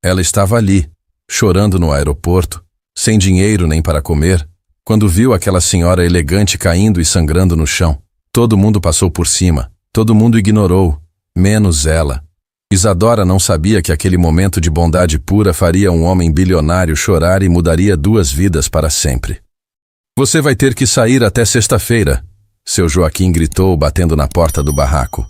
Ela estava ali, chorando no aeroporto, sem dinheiro nem para comer, quando viu aquela senhora elegante caindo e sangrando no chão. Todo mundo passou por cima, todo mundo ignorou, menos ela. Isadora não sabia que aquele momento de bondade pura faria um homem bilionário chorar e mudaria 2 vidas para sempre. Você vai ter que sair até sexta-feira, seu Joaquim gritou, batendo na porta do barraco.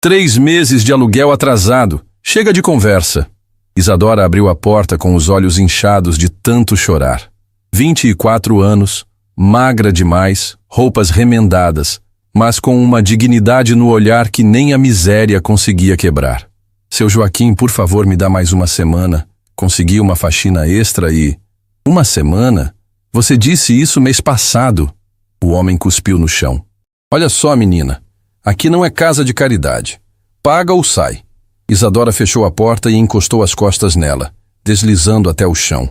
3 meses de aluguel atrasado. Chega de conversa. Isadora abriu a porta com os olhos inchados de tanto chorar. 24 anos, magra demais, roupas remendadas, mas com uma dignidade no olhar que nem a miséria conseguia quebrar. Seu Joaquim, por favor, me dá mais uma semana. Consegui uma faxina extra e... Uma semana? Você disse isso mês passado. O homem cuspiu no chão. Olha só, menina. Aqui não é casa de caridade. Paga ou sai. Isadora fechou a porta e encostou as costas nela, deslizando até o chão.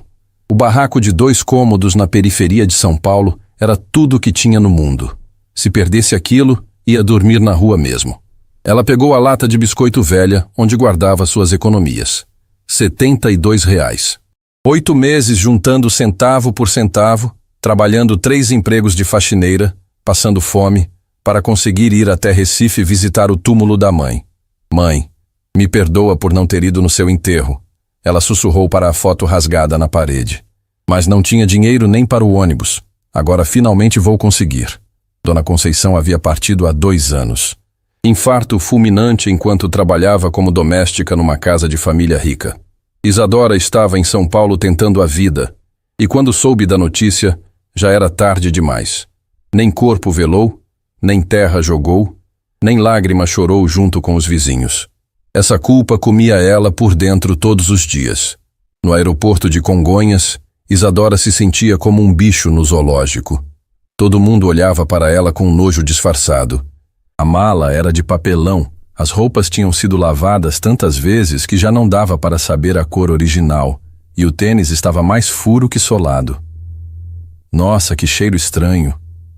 O barraco de 2 cômodos na periferia de São Paulo era tudo o que tinha no mundo. Se perdesse aquilo, ia dormir na rua mesmo. Ela pegou a lata de biscoito velha, onde guardava suas economias. R$72. 8 meses juntando centavo por centavo, trabalhando 3 empregos de faxineira, passando fome, para conseguir ir até Recife visitar o túmulo da mãe. Mãe, me perdoa por não ter ido no seu enterro. Ela sussurrou para a foto rasgada na parede. Mas não tinha dinheiro nem para o ônibus. Agora finalmente vou conseguir. Dona Conceição havia partido há 2 anos. Infarto fulminante enquanto trabalhava como doméstica numa casa de família rica. Isadora estava em São Paulo tentando a vida, e quando soube da notícia, já era tarde demais. Nem corpo velou, nem terra jogou, nem lágrima chorou junto com os vizinhos. Essa culpa comia ela por dentro todos os dias. No aeroporto de Congonhas, Isadora se sentia como um bicho no zoológico. Todo mundo olhava para ela com nojo disfarçado. A mala era de papelão, as roupas tinham sido lavadas tantas vezes que já não dava para saber a cor original, e o tênis estava mais furo que solado. Nossa, que cheiro estranho!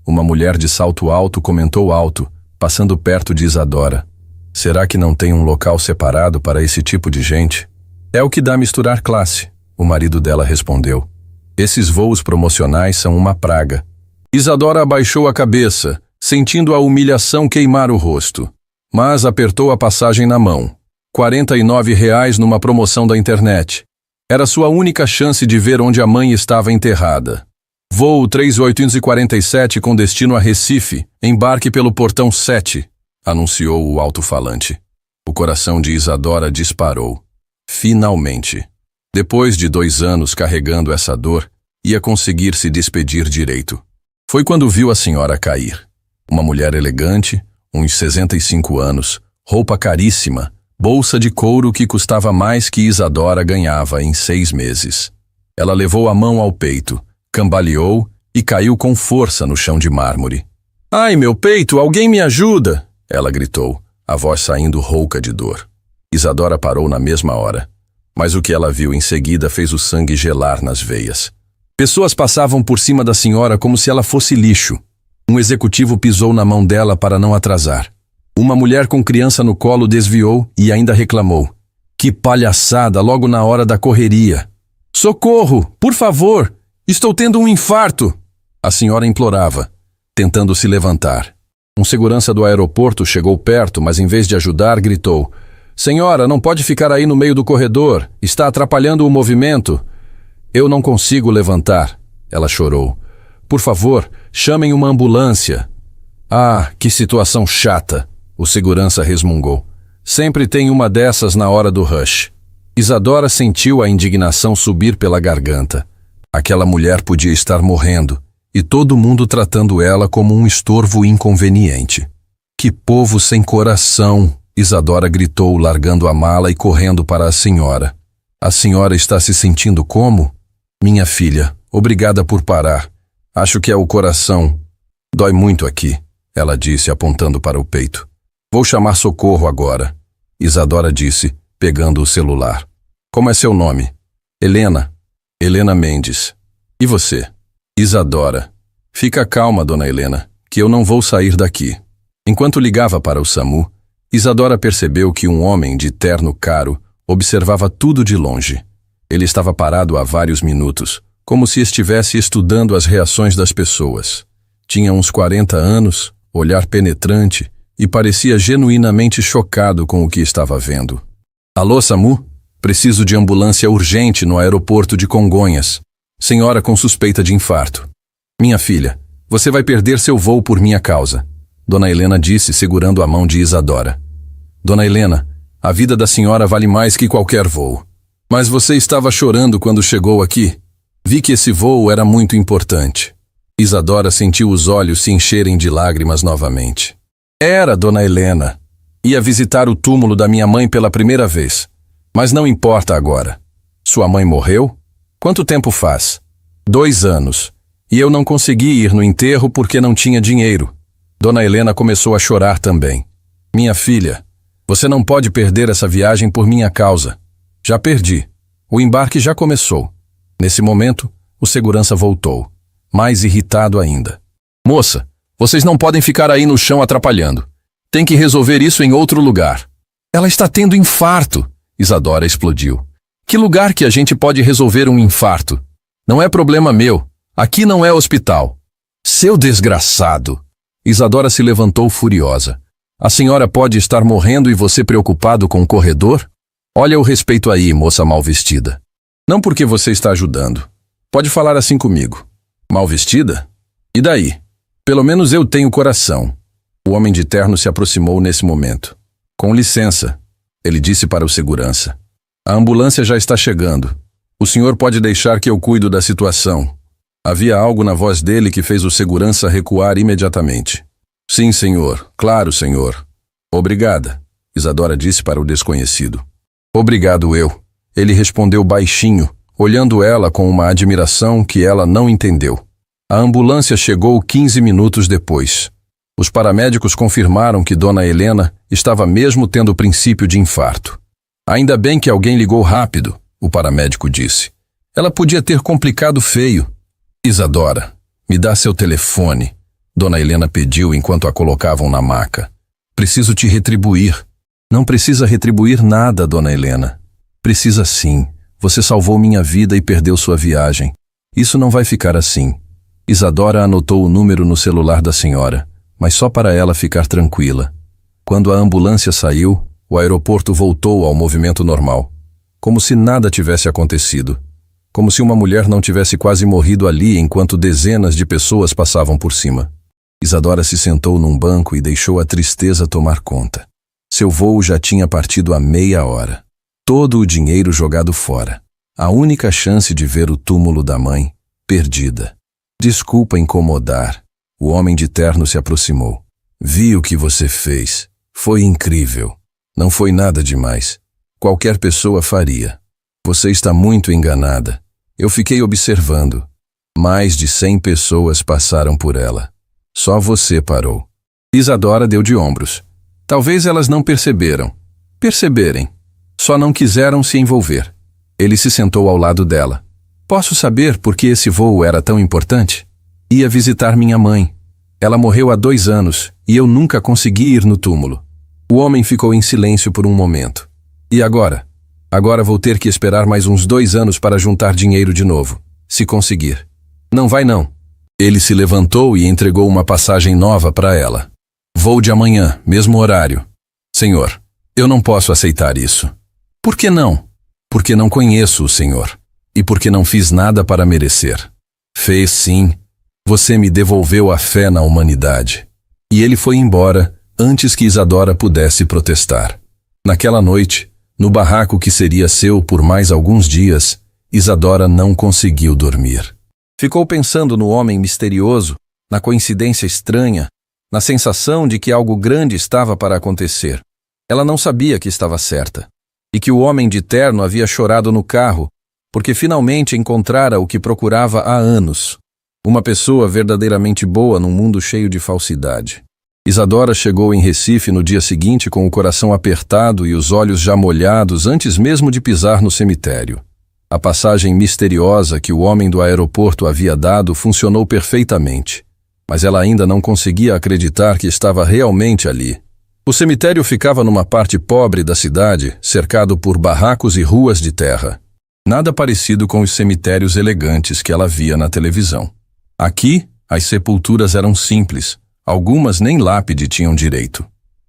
Uma mulher de salto alto comentou alto, passando perto de Isadora. Será que não tem um local separado para esse tipo de gente? É o que dá misturar classe, o marido dela respondeu. Esses voos promocionais são uma praga. Isadora abaixou a cabeça, sentindo a humilhação queimar o rosto. Mas apertou a passagem na mão. R$49 numa promoção da internet. Era sua única chance de ver onde a mãe estava enterrada. Voo 3847 com destino a Recife. Embarque pelo portão 7, anunciou o alto-falante. O coração de Isadora disparou. Finalmente. Depois de 2 anos carregando essa dor, ia conseguir se despedir direito. Foi quando viu a senhora cair. Uma mulher elegante, uns 65 anos, roupa caríssima, bolsa de couro que custava mais que Isadora ganhava em 6 meses. Ela levou a mão ao peito, cambaleou e caiu com força no chão de mármore. Ai, meu peito, alguém me ajuda! Ela gritou, a voz saindo rouca de dor. Isadora parou na mesma hora, mas o que ela viu em seguida fez o sangue gelar nas veias. Pessoas passavam por cima da senhora como se ela fosse lixo. Um executivo pisou na mão dela para não atrasar. Uma mulher com criança no colo desviou e ainda reclamou. Que palhaçada logo na hora da correria. Socorro, por favor, estou tendo um infarto. A senhora implorava, tentando se levantar. Um segurança do aeroporto chegou perto, mas em vez de ajudar, gritou. Senhora, não pode ficar aí no meio do corredor. Está atrapalhando o movimento. Eu não consigo levantar. Ela chorou. Por favor, chamem uma ambulância. Ah, que situação chata. O segurança resmungou. Sempre tem uma dessas na hora do rush. Isadora sentiu a indignação subir pela garganta. Aquela mulher podia estar morrendo, e todo mundo tratando ela como um estorvo inconveniente. Que povo sem coração! Isadora gritou, largando a mala e correndo para a senhora. A senhora está se sentindo como? Minha filha, obrigada por parar. Acho que é o coração. Dói muito aqui, ela disse, apontando para o peito. Vou chamar socorro agora, Isadora disse, pegando o celular. Como é seu nome? Helena. Helena Mendes. E você? Isadora. Fica calma, dona Helena, que eu não vou sair daqui. Enquanto ligava para o SAMU, Isadora percebeu que um homem de terno caro observava tudo de longe. Ele estava parado há vários minutos, como se estivesse estudando as reações das pessoas. Tinha uns 40 anos, olhar penetrante, e parecia genuinamente chocado com o que estava vendo. Alô, SAMU? Preciso de ambulância urgente no aeroporto de Congonhas. Senhora com suspeita de infarto. Minha filha, você vai perder seu voo por minha causa. Dona Helena disse, segurando a mão de Isadora. Dona Helena, a vida da senhora vale mais que qualquer voo. Mas você estava chorando quando chegou aqui. Vi que esse voo era muito importante. Isadora sentiu os olhos se encherem de lágrimas novamente. Era, Dona Helena. Ia visitar o túmulo da minha mãe pela primeira vez. Mas não importa agora. Sua mãe morreu? Quanto tempo faz? 2 anos. E eu não consegui ir no enterro porque não tinha dinheiro. Dona Helena começou a chorar também. Minha filha, você não pode perder essa viagem por minha causa. Já perdi. O embarque já começou. Nesse momento, o segurança voltou, mais irritado ainda. Moça, vocês não podem ficar aí no chão atrapalhando. Tem que resolver isso em outro lugar. Ela está tendo infarto, Isadora explodiu. Que lugar que a gente pode resolver um infarto? Não é problema meu. Aqui não é hospital. Seu desgraçado. Isadora se levantou furiosa. A senhora pode estar morrendo e você preocupado com o corredor? Olha o respeito aí, moça mal vestida. Não porque você está ajudando. Pode falar assim comigo. Mal vestida? E daí? Pelo menos eu tenho coração. O homem de terno se aproximou nesse momento. Com licença, ele disse para o segurança. A ambulância já está chegando. O senhor pode deixar que eu cuido da situação. Havia algo na voz dele que fez o segurança recuar imediatamente. Sim, senhor. Claro, senhor. Obrigada, Isadora disse para o desconhecido. Obrigado eu. Ele respondeu baixinho, olhando ela com uma admiração que ela não entendeu. A ambulância chegou 15 minutos depois. Os paramédicos confirmaram que Dona Helena estava mesmo tendo princípio de infarto. Ainda bem que alguém ligou rápido, o paramédico disse. Ela podia ter complicado feio. Isadora, me dá seu telefone, Dona Helena pediu enquanto a colocavam na maca. Preciso te retribuir. Não precisa retribuir nada, Dona Helena. Precisa sim. Você salvou minha vida e perdeu sua viagem. Isso não vai ficar assim. Isadora anotou o número no celular da senhora, mas só para ela ficar tranquila. Quando a ambulância saiu, o aeroporto voltou ao movimento normal, como se nada tivesse acontecido, como se uma mulher não tivesse quase morrido ali enquanto dezenas de pessoas passavam por cima. Isadora se sentou num banco e deixou a tristeza tomar conta. Seu voo já tinha partido há meia hora. Todo o dinheiro jogado fora. A única chance de ver o túmulo da mãe, perdida. Desculpa incomodar. O homem de terno se aproximou. Vi o que você fez. Foi incrível. Não foi nada demais. Qualquer pessoa faria. Você está muito enganada. Eu fiquei observando. Mais de 100 pessoas passaram por ela. Só você parou. Isadora deu de ombros. Talvez elas não perceberam. Perceberem. Só não quiseram se envolver. Ele se sentou ao lado dela. Posso saber por que esse voo era tão importante? Ia visitar minha mãe. Ela morreu há 2 anos e eu nunca consegui ir no túmulo. O homem ficou em silêncio por um momento. E agora? Agora vou ter que esperar mais uns 2 anos para juntar dinheiro de novo, se conseguir. Não vai não. Ele se levantou e entregou uma passagem nova para ela. Voo de amanhã, mesmo horário. Senhor, eu não posso aceitar isso. Por que não? Porque não conheço o senhor. E porque não fiz nada para merecer. Fez sim. Você me devolveu a fé na humanidade. E ele foi embora antes que Isadora pudesse protestar. Naquela noite, no barraco que seria seu por mais alguns dias, Isadora não conseguiu dormir. Ficou pensando no homem misterioso, na coincidência estranha, na sensação de que algo grande estava para acontecer. Ela não sabia que estava certa, e que o homem de terno havia chorado no carro, porque finalmente encontrara o que procurava há anos. Uma pessoa verdadeiramente boa num mundo cheio de falsidade. Isadora chegou em Recife no dia seguinte com o coração apertado e os olhos já molhados antes mesmo de pisar no cemitério. A passagem misteriosa que o homem do aeroporto havia dado funcionou perfeitamente, mas ela ainda não conseguia acreditar que estava realmente ali. O cemitério ficava numa parte pobre da cidade, cercado por barracos e ruas de terra. Nada parecido com os cemitérios elegantes que ela via na televisão. Aqui, as sepulturas eram simples, algumas nem lápide tinham direito.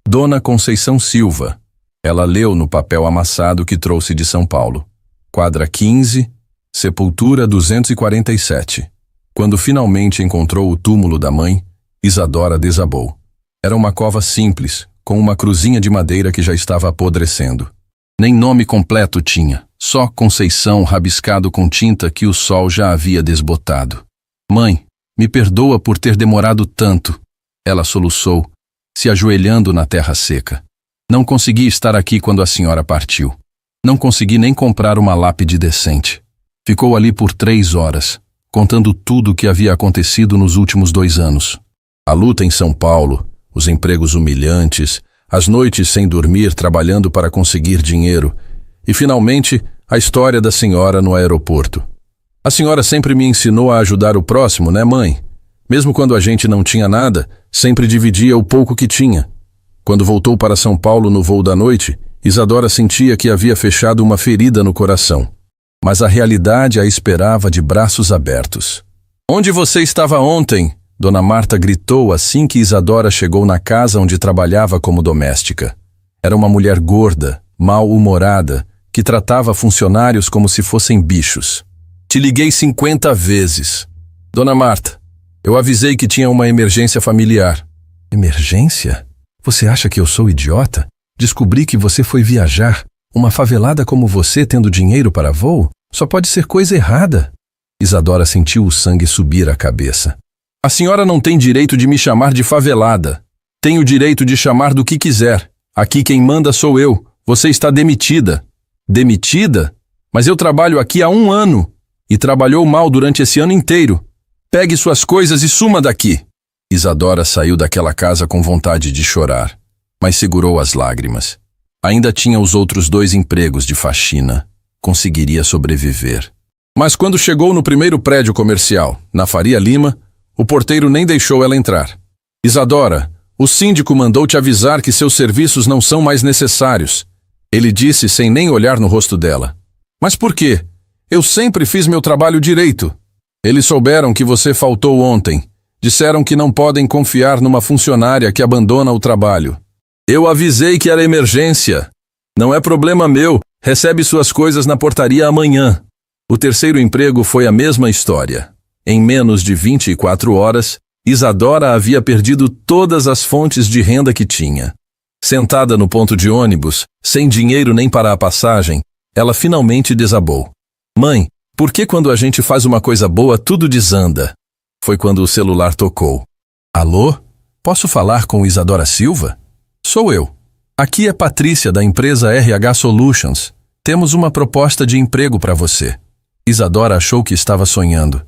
Dona Conceição Silva. Ela leu no papel amassado que trouxe de São Paulo. Quadra 15, sepultura 247. Quando finalmente encontrou o túmulo da mãe, Isadora desabou. Era uma cova simples, com uma cruzinha de madeira que já estava apodrecendo. Nem nome completo tinha, só Conceição rabiscado com tinta que o sol já havia desbotado. Mãe, me perdoa por ter demorado tanto. Ela soluçou, se ajoelhando na terra seca. Não consegui estar aqui quando a senhora partiu. Não consegui nem comprar uma lápide decente. Ficou ali por 3 horas, contando tudo o que havia acontecido nos últimos 2 anos. A luta em São Paulo, os empregos humilhantes, as noites sem dormir trabalhando para conseguir dinheiro e, finalmente, a história da senhora no aeroporto. A senhora sempre me ensinou a ajudar o próximo, né, mãe? Mesmo quando a gente não tinha nada, sempre dividia o pouco que tinha. Quando voltou para São Paulo no voo da noite, Isadora sentia que havia fechado uma ferida no coração. Mas a realidade a esperava de braços abertos. Onde você estava ontem? Dona Marta gritou assim que Isadora chegou na casa onde trabalhava como doméstica. Era uma mulher gorda, mal-humorada, que tratava funcionários como se fossem bichos. Te liguei 50 vezes. Dona Marta, eu avisei que tinha uma emergência familiar. Emergência? Você acha que eu sou idiota? Descobri que você foi viajar. Uma favelada como você tendo dinheiro para voo? Só pode ser coisa errada. Isadora sentiu o sangue subir à cabeça. A senhora não tem direito de me chamar de favelada. Tenho o direito de chamar do que quiser. Aqui quem manda sou eu. Você está demitida. Demitida? Mas eu trabalho aqui há 1 ano. E trabalhou mal durante esse ano inteiro. Pegue suas coisas e suma daqui. Isadora saiu daquela casa com vontade de chorar, mas segurou as lágrimas. Ainda tinha os outros 2 empregos de faxina. Conseguiria sobreviver. Mas quando chegou no primeiro prédio comercial, na Faria Lima, o porteiro nem deixou ela entrar. Isadora, o síndico mandou te avisar que seus serviços não são mais necessários. Ele disse sem nem olhar no rosto dela. Mas por quê? Eu sempre fiz meu trabalho direito. Eles souberam que você faltou ontem. Disseram que não podem confiar numa funcionária que abandona o trabalho. Eu avisei que era emergência. Não é problema meu. Recebe suas coisas na portaria amanhã. O terceiro emprego foi a mesma história. Em menos de 24 horas, Isadora havia perdido todas as fontes de renda que tinha. Sentada no ponto de ônibus, sem dinheiro nem para a passagem, ela finalmente desabou. Mãe, por que quando a gente faz uma coisa boa tudo desanda? Foi quando o celular tocou. Alô? Posso falar com Isadora Silva? Sou eu. Aqui é Patrícia da empresa RH Solutions. Temos uma proposta de emprego para você. Isadora achou que estava sonhando.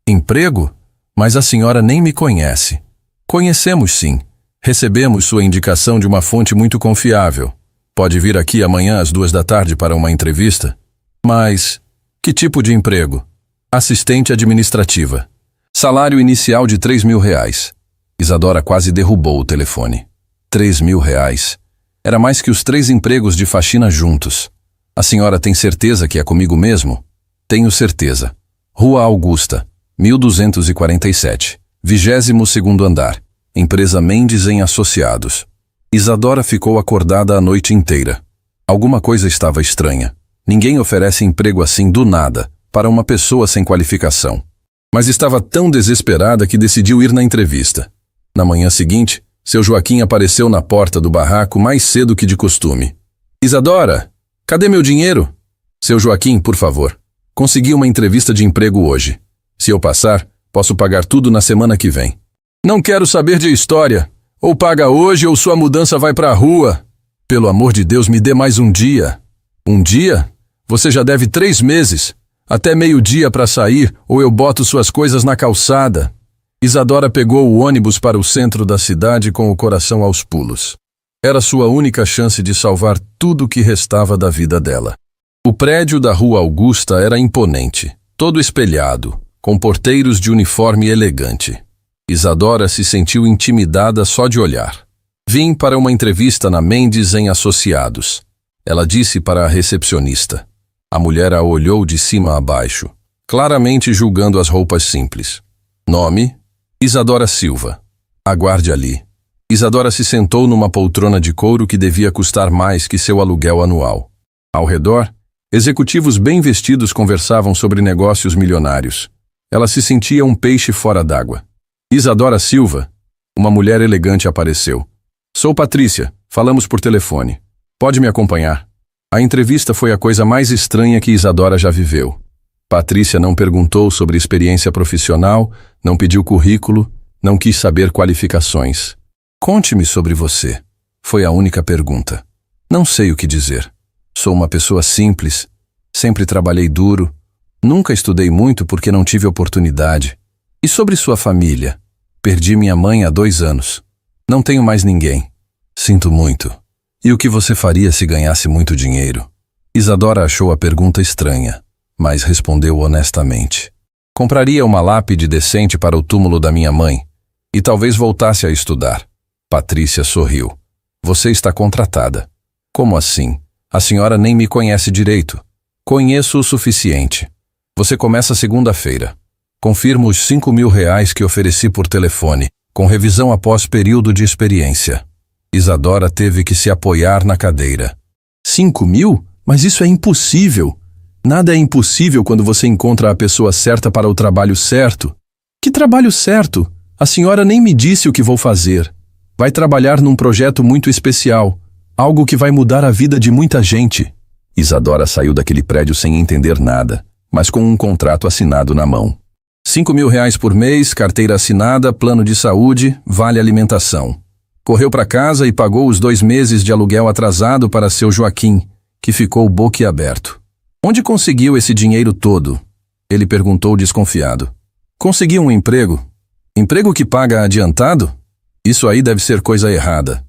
Emprego? Mas a senhora nem me conhece. Conhecemos sim. Recebemos sua indicação de uma fonte muito confiável. Pode vir aqui amanhã às 2 da tarde para uma entrevista? Mas, que tipo de emprego? Assistente administrativa. Salário inicial de R$3.000. Isadora quase derrubou o telefone. R$3.000. Era mais que os 3 empregos de faxina juntos. A senhora tem certeza que é comigo mesmo? Tenho certeza. Rua Augusta, 1247, 22º andar. Empresa Mendes em Associados. Isadora ficou acordada a noite inteira. Alguma coisa estava estranha. Ninguém oferece emprego assim do nada, para uma pessoa sem qualificação. Mas estava tão desesperada que decidiu ir na entrevista. Na manhã seguinte, seu Joaquim apareceu na porta do barraco mais cedo que de costume. Isadora, cadê meu dinheiro? Seu Joaquim, por favor. Consegui uma entrevista de emprego hoje. Se eu passar, posso pagar tudo na semana que vem. Não quero saber de história. Ou paga hoje ou sua mudança vai para a rua. Pelo amor de Deus, me dê mais um dia. Um dia? Você já deve 3 meses. Até meio-dia para sair, ou eu boto suas coisas na calçada. Isadora pegou o ônibus para o centro da cidade com o coração aos pulos. Era sua única chance de salvar tudo o que restava da vida dela. O prédio da Rua Augusta era imponente, todo espelhado, com porteiros de uniforme elegante. Isadora se sentiu intimidada só de olhar. Vim para uma entrevista na Mendes em Associados. Ela disse para a recepcionista. A mulher a olhou de cima a baixo, claramente julgando as roupas simples. Nome: Isadora Silva. Aguarde ali. Isadora se sentou numa poltrona de couro que devia custar mais que seu aluguel anual. Ao redor, executivos bem vestidos conversavam sobre negócios milionários. Ela se sentia um peixe fora d'água. Isadora Silva, uma mulher elegante, apareceu. Sou Patrícia, falamos por telefone. Pode me acompanhar? A entrevista foi a coisa mais estranha que Isadora já viveu. Patrícia não perguntou sobre experiência profissional, não pediu currículo, não quis saber qualificações. Conte-me sobre você. Foi a única pergunta. Não sei o que dizer. Sou uma pessoa simples, sempre trabalhei duro, nunca estudei muito porque não tive oportunidade. E sobre sua família? Perdi minha mãe há 2 anos. Não tenho mais ninguém. Sinto muito. E o que você faria se ganhasse muito dinheiro? Isadora achou a pergunta estranha, mas respondeu honestamente. Compraria uma lápide decente para o túmulo da minha mãe e talvez voltasse a estudar. Patrícia sorriu. Você está contratada. Como assim? A senhora nem me conhece direito. Conheço o suficiente. Você começa segunda-feira. Confirmo os R$ 5.000 que ofereci por telefone, com revisão após período de experiência. Isadora teve que se apoiar na cadeira. 5.000? Mas isso é impossível. Nada é impossível quando você encontra a pessoa certa para o trabalho certo. Que trabalho certo? A senhora nem me disse o que vou fazer. Vai trabalhar num projeto muito especial, algo que vai mudar a vida de muita gente. Isadora saiu daquele prédio sem entender nada, mas com um contrato assinado na mão. R$ 5.000 por mês, carteira assinada, plano de saúde, vale alimentação. Correu para casa e pagou os 2 meses de aluguel atrasado para seu Joaquim, que ficou boquiaberto. Onde conseguiu esse dinheiro todo? Ele perguntou desconfiado. Consegui um emprego. Emprego que paga adiantado? Isso aí deve ser coisa errada.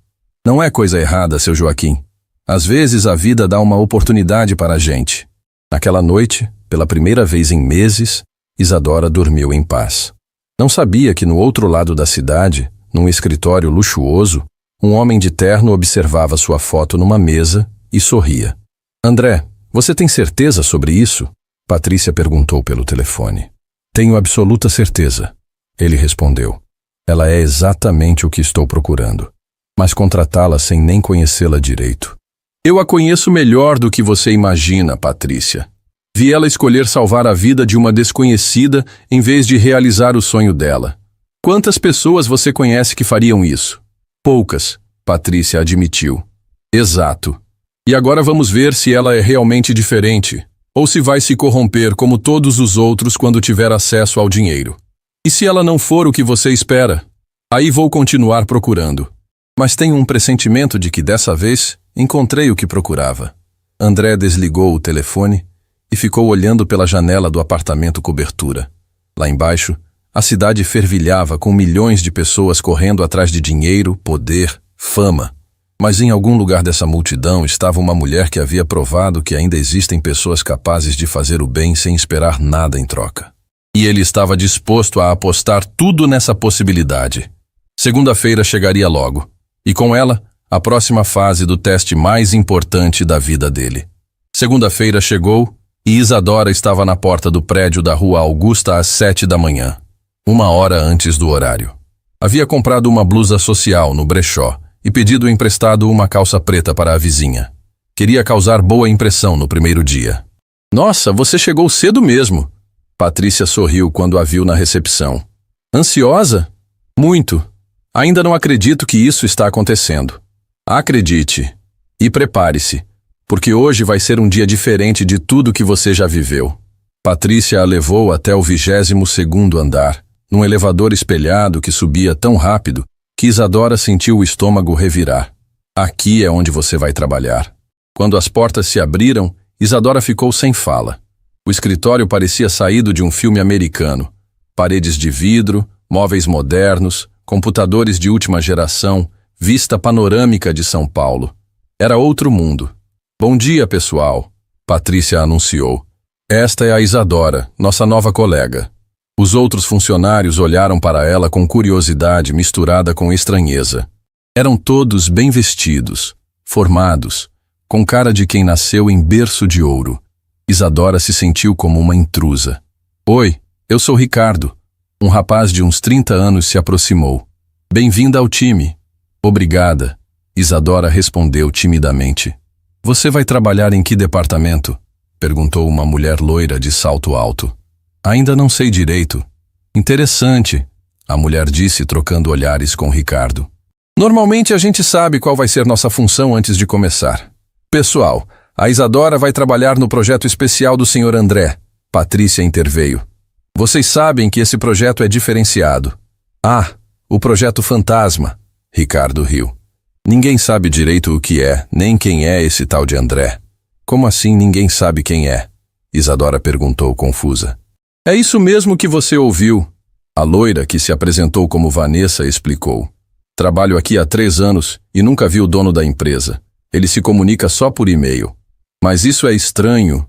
Não é coisa errada, seu Joaquim. Às vezes a vida dá uma oportunidade para a gente. Naquela noite, pela primeira vez em meses, Isadora dormiu em paz. Não sabia que no outro lado da cidade, num escritório luxuoso, um homem de terno observava sua foto numa mesa e sorria. André, você tem certeza sobre isso? Patrícia perguntou pelo telefone. Tenho absoluta certeza. Ele respondeu. Ela é exatamente o que estou procurando. Mas contratá-la sem nem conhecê-la direito. Eu a conheço melhor do que você imagina, Patrícia. Vi ela escolher salvar a vida de uma desconhecida em vez de realizar o sonho dela. Quantas pessoas você conhece que fariam isso? Poucas, Patrícia admitiu. Exato. E agora vamos ver se ela é realmente diferente, ou se vai se corromper como todos os outros quando tiver acesso ao dinheiro. E se ela não for o que você espera? Aí vou continuar procurando. Mas tenho um pressentimento de que dessa vez encontrei o que procurava. André desligou o telefone e ficou olhando pela janela do apartamento cobertura. Lá embaixo, a cidade fervilhava com milhões de pessoas correndo atrás de dinheiro, poder, fama. Mas em algum lugar dessa multidão estava uma mulher que havia provado que ainda existem pessoas capazes de fazer o bem sem esperar nada em troca. E ele estava disposto a apostar tudo nessa possibilidade. Segunda-feira chegaria logo, e com ela, a próxima fase do teste mais importante da vida dele. Segunda-feira chegou e Isadora estava na porta do prédio da Rua Augusta às 7 da manhã, 1 hora antes do horário. Havia comprado uma blusa social no brechó e pedido emprestado uma calça preta para a vizinha. Queria causar boa impressão no primeiro dia. Nossa, você chegou cedo mesmo. Patrícia sorriu quando a viu na recepção. Ansiosa? Muito. Ainda não acredito que isso está acontecendo. Acredite. E prepare-se, porque hoje vai ser um dia diferente de tudo que você já viveu. Patrícia a levou até o 22º andar, num elevador espelhado que subia tão rápido que Isadora sentiu o estômago revirar. Aqui é onde você vai trabalhar. Quando as portas se abriram, Isadora ficou sem fala. O escritório parecia saído de um filme americano. Paredes de vidro, móveis modernos, computadores de última geração, vista panorâmica de São Paulo. Era outro mundo. Bom dia, pessoal, Patrícia anunciou. Esta é a Isadora, nossa nova colega. Os outros funcionários olharam para ela com curiosidade misturada com estranheza. Eram todos bem vestidos, formados, com cara de quem nasceu em berço de ouro. Isadora se sentiu como uma intrusa. Oi, eu sou Ricardo. Um rapaz de uns 30 anos se aproximou. Bem-vinda ao time. Obrigada. Isadora respondeu timidamente. Você vai trabalhar em que departamento? Perguntou uma mulher loira de salto alto. Ainda não sei direito. Interessante, a mulher disse trocando olhares com Ricardo. Normalmente a gente sabe qual vai ser nossa função antes de começar. Pessoal, a Isadora vai trabalhar no projeto especial do Sr. André. Patrícia interveio. Vocês sabem que esse projeto é diferenciado. Ah, o projeto fantasma. Ricardo riu. Ninguém sabe direito o que é, nem quem é esse tal de André. Como assim ninguém sabe quem é? Isadora perguntou confusa. É isso mesmo que você ouviu. A loira, que se apresentou como Vanessa, explicou. Trabalho aqui há 3 anos e nunca vi o dono da empresa. Ele se comunica só por e-mail. Mas isso é estranho.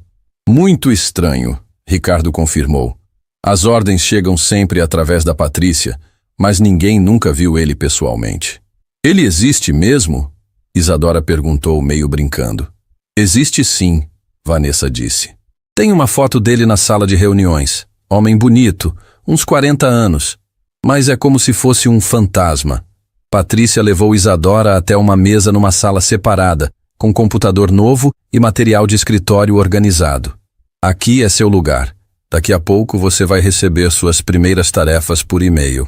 Muito estranho, Ricardo confirmou. As ordens chegam sempre através da Patrícia, mas ninguém nunca viu ele pessoalmente. Ele existe mesmo? Isadora perguntou, meio brincando. Existe sim, Vanessa disse. Tem uma foto dele na sala de reuniões. Homem bonito, uns 40 anos. Mas é como se fosse um fantasma. Patrícia levou Isadora até uma mesa numa sala separada, com computador novo e material de escritório organizado. Aqui é seu lugar. Daqui a pouco você vai receber suas primeiras tarefas por e-mail.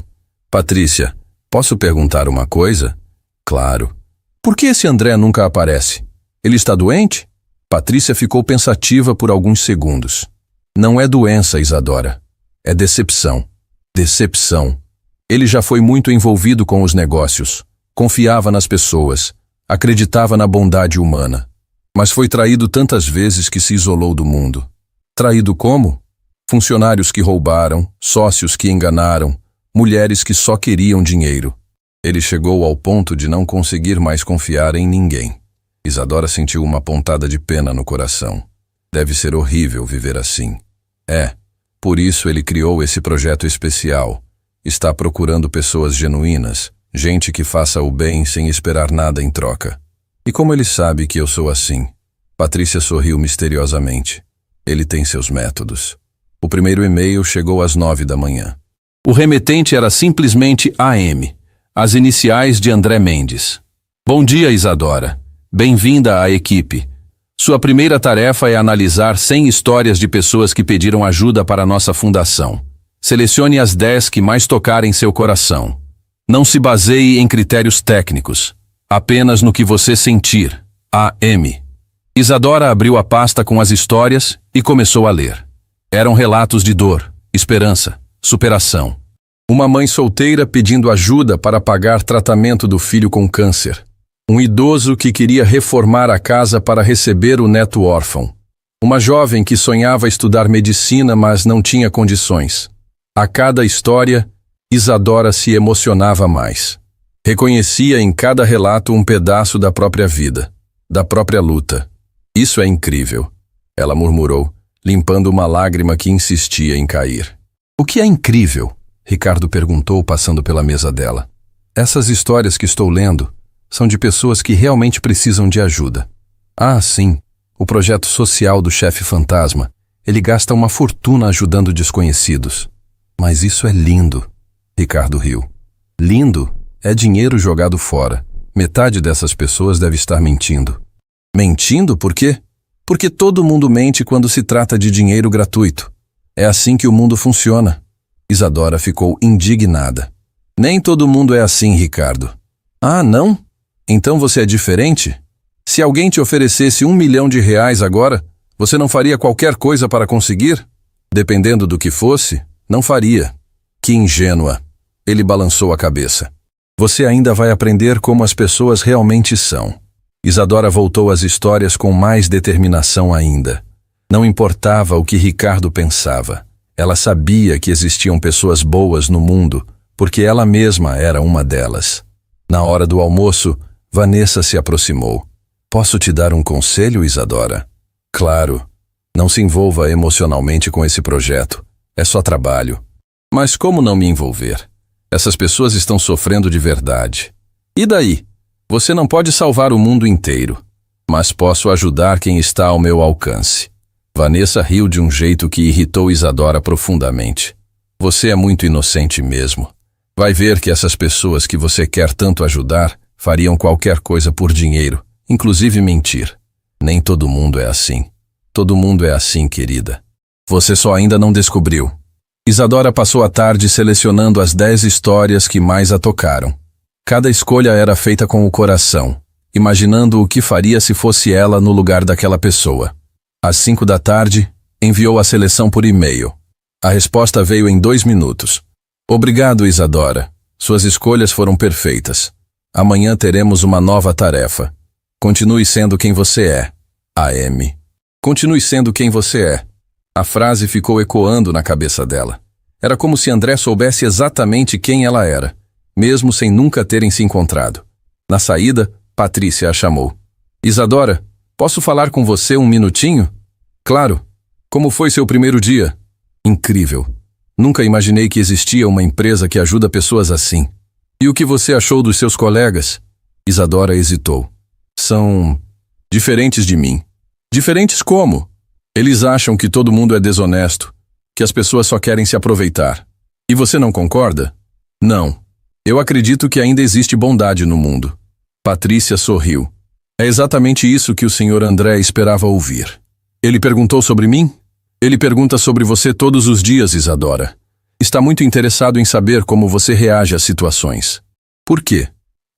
Patrícia, posso perguntar uma coisa? Claro. Por que esse André nunca aparece? Ele está doente? Patrícia ficou pensativa por alguns segundos. Não é doença, Isadora. É decepção. Decepção. Ele já foi muito envolvido com os negócios. Confiava nas pessoas. Acreditava na bondade humana. Mas foi traído tantas vezes que se isolou do mundo. Traído como? Funcionários que roubaram, sócios que enganaram, mulheres que só queriam dinheiro. Ele chegou ao ponto de não conseguir mais confiar em ninguém. Isadora sentiu uma pontada de pena no coração. Deve ser horrível viver assim. Por isso ele criou esse projeto especial. Está procurando pessoas genuínas, gente que faça o bem sem esperar nada em troca. E como ele sabe que eu sou assim? Patrícia sorriu misteriosamente. Ele tem seus métodos. O primeiro e-mail chegou às 9 da manhã. O remetente era simplesmente AM, as iniciais de André Mendes. Bom dia, Isadora. Bem-vinda à equipe. Sua primeira tarefa é analisar 100 histórias de pessoas que pediram ajuda para a nossa fundação. Selecione as 10 que mais tocarem seu coração. Não se baseie em critérios técnicos, apenas no que você sentir. AM. Isadora abriu a pasta com as histórias e começou a ler. Eram relatos de dor, esperança, superação. Uma mãe solteira pedindo ajuda para pagar tratamento do filho com câncer. Um idoso que queria reformar a casa para receber o neto órfão. Uma jovem que sonhava estudar medicina, mas não tinha condições. A cada história, Isadora se emocionava mais. Reconhecia em cada relato um pedaço da própria vida, da própria luta. Isso é incrível, ela murmurou, limpando uma lágrima que insistia em cair. O que é incrível? Ricardo perguntou, passando pela mesa dela. Essas histórias que estou lendo são de pessoas que realmente precisam de ajuda. Ah, sim, o projeto social do chefe fantasma. Ele gasta uma fortuna ajudando desconhecidos. Mas isso é lindo, Ricardo riu. Lindo é dinheiro jogado fora. Metade dessas pessoas deve estar mentindo. Mentindo por quê? Porque todo mundo mente quando se trata de dinheiro gratuito. É assim que o mundo funciona. Isadora ficou indignada. Nem todo mundo é assim, Ricardo. Ah, não? Então você é diferente? Se alguém te oferecesse R$1 milhão agora, você não faria qualquer coisa para conseguir? Dependendo do que fosse, não faria. Que ingênua. Ele balançou a cabeça. Você ainda vai aprender como as pessoas realmente são. Isadora voltou às histórias com mais determinação ainda. Não importava o que Ricardo pensava. Ela sabia que existiam pessoas boas no mundo, porque ela mesma era uma delas. Na hora do almoço, Vanessa se aproximou. Posso te dar um conselho, Isadora? Claro. Não se envolva emocionalmente com esse projeto. É só trabalho. Mas como não me envolver? Essas pessoas estão sofrendo de verdade. E daí? Você não pode salvar o mundo inteiro, mas posso ajudar quem está ao meu alcance. Vanessa riu de um jeito que irritou Isadora profundamente. Você é muito inocente mesmo. Vai ver que essas pessoas que você quer tanto ajudar fariam qualquer coisa por dinheiro, inclusive mentir. Nem todo mundo é assim. Todo mundo é assim, querida. Você só ainda não descobriu. Isadora passou a tarde selecionando as 10 histórias que mais a tocaram. Cada escolha era feita com o coração, imaginando o que faria se fosse ela no lugar daquela pessoa. Às 5 da tarde, enviou a seleção por e-mail. A resposta veio em 2 minutos. Obrigado, Isadora. Suas escolhas foram perfeitas. Amanhã teremos uma nova tarefa. Continue sendo quem você é. AM. Continue sendo quem você é. A frase ficou ecoando na cabeça dela. Era como se André soubesse exatamente quem ela era, mesmo sem nunca terem se encontrado. Na saída, Patrícia a chamou. Isadora, posso falar com você um minutinho? Claro. Como foi seu primeiro dia? Incrível. Nunca imaginei que existia uma empresa que ajuda pessoas assim. E o que você achou dos seus colegas? Isadora hesitou. São diferentes de mim. Diferentes como? Eles acham que todo mundo é desonesto, que as pessoas só querem se aproveitar. E você não concorda? Não. Eu acredito que ainda existe bondade no mundo. Patrícia sorriu. É exatamente isso que o Sr. André esperava ouvir. Ele perguntou sobre mim? Ele pergunta sobre você todos os dias, Isadora. Está muito interessado em saber como você reage às situações. Por quê?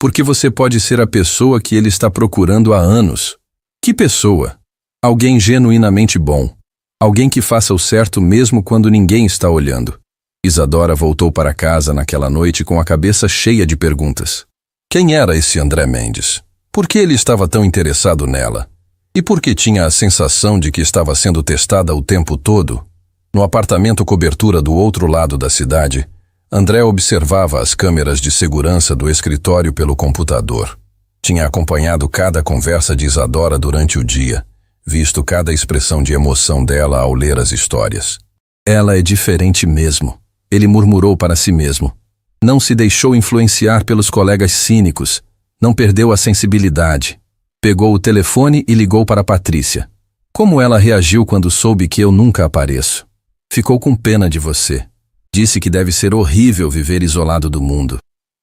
Porque você pode ser a pessoa que ele está procurando há anos. Que pessoa? Alguém genuinamente bom. Alguém que faça o certo mesmo quando ninguém está olhando. Isadora voltou para casa naquela noite com a cabeça cheia de perguntas. Quem era esse André Mendes? Por que ele estava tão interessado nela? E por que tinha a sensação de que estava sendo testada o tempo todo? No apartamento cobertura do outro lado da cidade, André observava as câmeras de segurança do escritório pelo computador. Tinha acompanhado cada conversa de Isadora durante o dia, visto cada expressão de emoção dela ao ler as histórias. Ela é diferente mesmo, ele murmurou para si mesmo. Não se deixou influenciar pelos colegas cínicos, não perdeu a sensibilidade. Pegou o telefone e ligou para Patrícia. Como ela reagiu quando soube que eu nunca apareço? Ficou com pena de você. Disse que deve ser horrível viver isolado do mundo.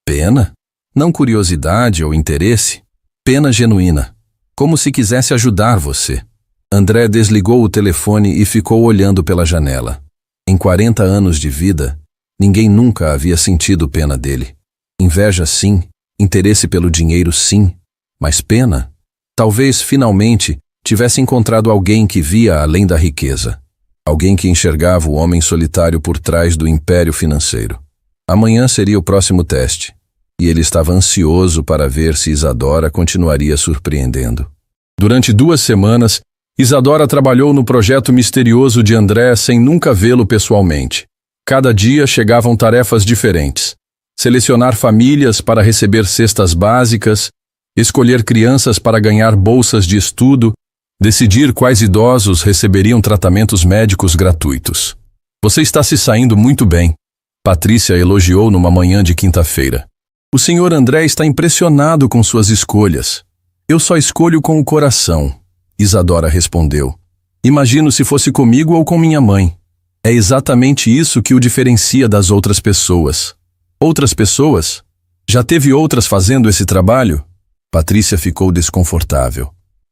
Pena? Não curiosidade ou interesse? Pena genuína. Como se quisesse ajudar você. André desligou o telefone e ficou olhando pela janela. Em 40 anos de vida, ninguém nunca havia sentido pena dele. Inveja sim, interesse pelo dinheiro sim, mas pena? Talvez, finalmente, tivesse encontrado alguém que via além da riqueza. Alguém que enxergava o homem solitário por trás do império financeiro. Amanhã seria o próximo teste, e ele estava ansioso para ver se Isadora continuaria surpreendendo. Durante 2 semanas, Isadora trabalhou no projeto misterioso de André sem nunca vê-lo pessoalmente. Cada dia chegavam tarefas diferentes. Selecionar famílias para receber cestas básicas, escolher crianças para ganhar bolsas de estudo, decidir quais idosos receberiam tratamentos médicos gratuitos. Você está se saindo muito bem, Patrícia elogiou numa manhã de quinta-feira. O Sr. André está impressionado com suas escolhas. Eu só escolho com o coração, Isadora respondeu. Imagino se fosse comigo ou com minha mãe. É exatamente isso que o diferencia das outras pessoas. Outras pessoas? Já teve outras fazendo esse trabalho? Patrícia ficou desconfortável.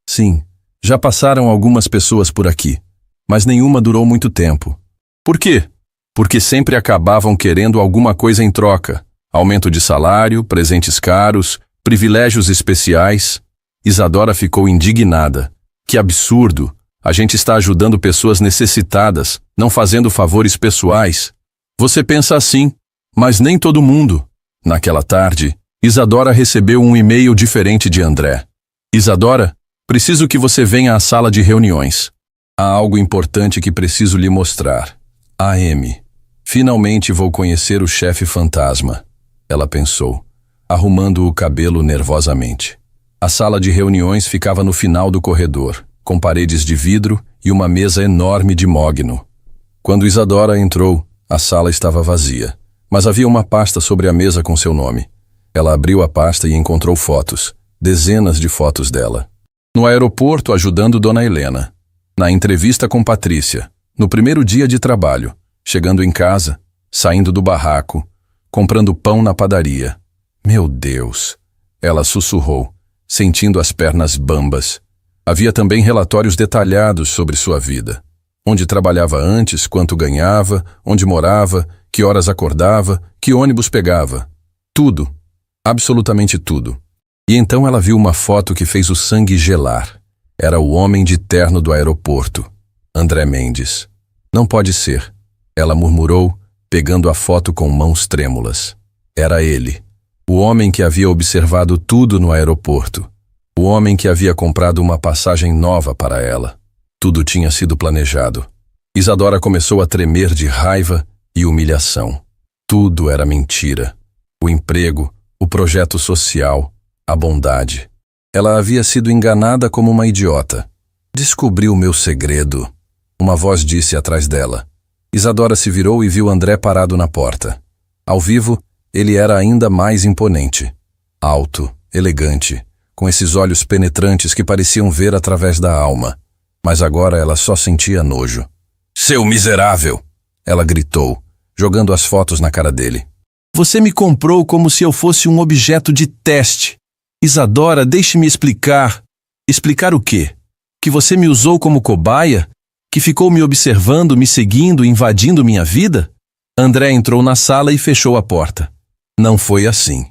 Sim, já passaram algumas pessoas por aqui, mas nenhuma durou muito tempo. Por quê? Porque sempre acabavam querendo alguma coisa em troca. Aumento de salário, presentes caros, privilégios especiais. Isadora ficou indignada. Que absurdo! A gente está ajudando pessoas necessitadas, não fazendo favores pessoais. Você pensa assim, mas nem todo mundo. Naquela tarde, Isadora recebeu um e-mail diferente de André. Isadora, preciso que você venha à sala de reuniões. Há algo importante que preciso lhe mostrar. AM. Finalmente vou conhecer o chefe fantasma. Ela pensou, arrumando o cabelo nervosamente. A sala de reuniões ficava no final do corredor, com paredes de vidro e uma mesa enorme de mogno. Quando Isadora entrou, a sala estava vazia, mas havia uma pasta sobre a mesa com seu nome. Ela abriu a pasta e encontrou fotos, dezenas de fotos dela. No aeroporto ajudando Dona Helena. Na entrevista com Patrícia, no primeiro dia de trabalho, chegando em casa, saindo do barraco, comprando pão na padaria. Meu Deus! Ela sussurrou, sentindo as pernas bambas. Havia também relatórios detalhados sobre sua vida. Onde trabalhava antes, quanto ganhava, onde morava, que horas acordava, que ônibus pegava. Tudo. Absolutamente tudo. E então ela viu uma foto que fez o sangue gelar. Era o homem de terno do aeroporto, André Mendes. Não pode ser, ela murmurou, pegando a foto com mãos trêmulas. Era ele, o homem que havia observado tudo no aeroporto. O homem que havia comprado uma passagem nova para ela. Tudo tinha sido planejado. Isadora começou a tremer de raiva e humilhação. Tudo era mentira. O emprego, o projeto social, a bondade. Ela havia sido enganada como uma idiota. Descobri o meu segredo, uma voz disse atrás dela. Isadora se virou e viu André parado na porta. Ao vivo, ele era ainda mais imponente. Alto, elegante, com esses olhos penetrantes que pareciam ver através da alma. Mas agora ela só sentia nojo. Seu miserável! Ela gritou, jogando as fotos na cara dele. Você me comprou como se eu fosse um objeto de teste. Isadora, deixe-me explicar. Explicar o quê? Que você me usou como cobaia? Que ficou me observando, me seguindo, invadindo minha vida? André entrou na sala e fechou a porta. Não foi assim.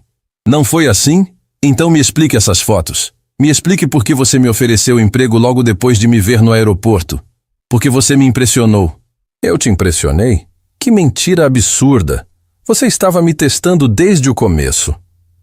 Não foi assim? Então me explique essas fotos. Me explique por que você me ofereceu emprego logo depois de me ver no aeroporto. Porque você me impressionou. Eu te impressionei? Que mentira absurda. Você estava me testando desde o começo.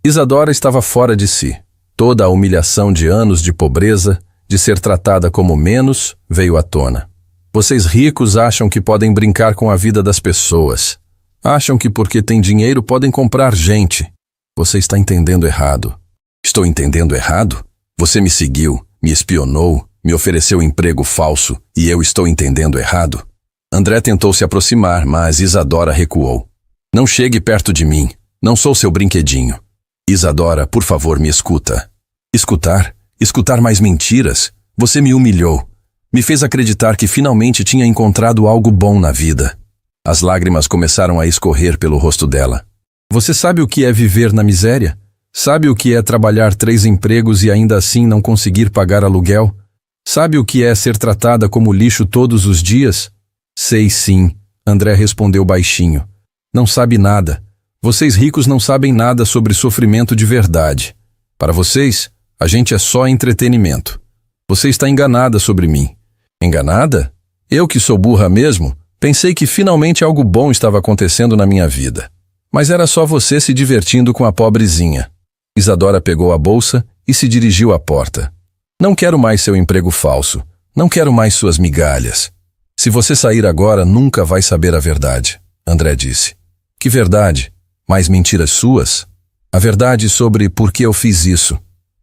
Isadora estava fora de si. Toda a humilhação de anos de pobreza, de ser tratada como menos, veio à tona. Vocês ricos acham que podem brincar com a vida das pessoas. Acham que porque têm dinheiro podem comprar gente. Você está entendendo errado. Estou entendendo errado? Você me seguiu, me espionou, me ofereceu emprego falso e eu estou entendendo errado? André tentou se aproximar, mas Isadora recuou. Não chegue perto de mim. Não sou seu brinquedinho. Isadora, por favor, me escuta. Escutar? Escutar mais mentiras? Você me humilhou. Me fez acreditar que finalmente tinha encontrado algo bom na vida. As lágrimas começaram a escorrer pelo rosto dela. Você sabe o que é viver na miséria? Sabe o que é trabalhar 3 empregos e ainda assim não conseguir pagar aluguel? Sabe o que é ser tratada como lixo todos os dias? Sei sim, André respondeu baixinho. Não sabe nada. Vocês ricos não sabem nada sobre sofrimento de verdade. Para vocês, a gente é só entretenimento. Você está enganada sobre mim. Enganada? Eu que sou burra mesmo, pensei que finalmente algo bom estava acontecendo na minha vida. Mas era só você se divertindo com a pobrezinha. Isadora pegou a bolsa e se dirigiu à porta. Não quero mais seu emprego falso. Não quero mais suas migalhas. Se você sair agora, nunca vai saber a verdade, André disse. Que verdade? Mais mentiras suas? A verdade sobre por que eu fiz isso.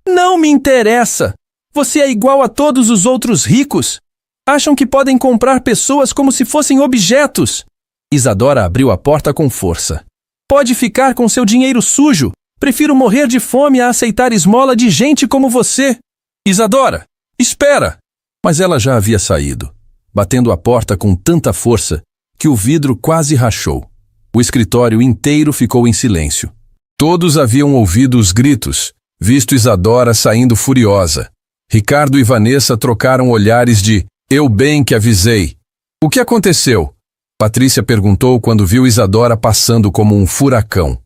Não me interessa! Você é igual a todos os outros ricos. Acham que podem comprar pessoas como se fossem objetos. Isadora abriu a porta com força. Pode ficar com seu dinheiro sujo. Prefiro morrer de fome a aceitar esmola de gente como você. Isadora, espera! Mas ela já havia saído, batendo a porta com tanta força que o vidro quase rachou. O escritório inteiro ficou em silêncio. Todos haviam ouvido os gritos, visto Isadora saindo furiosa. Ricardo e Vanessa trocaram olhares de "eu bem que avisei". O que aconteceu? Patrícia perguntou quando viu Isadora passando como um furacão.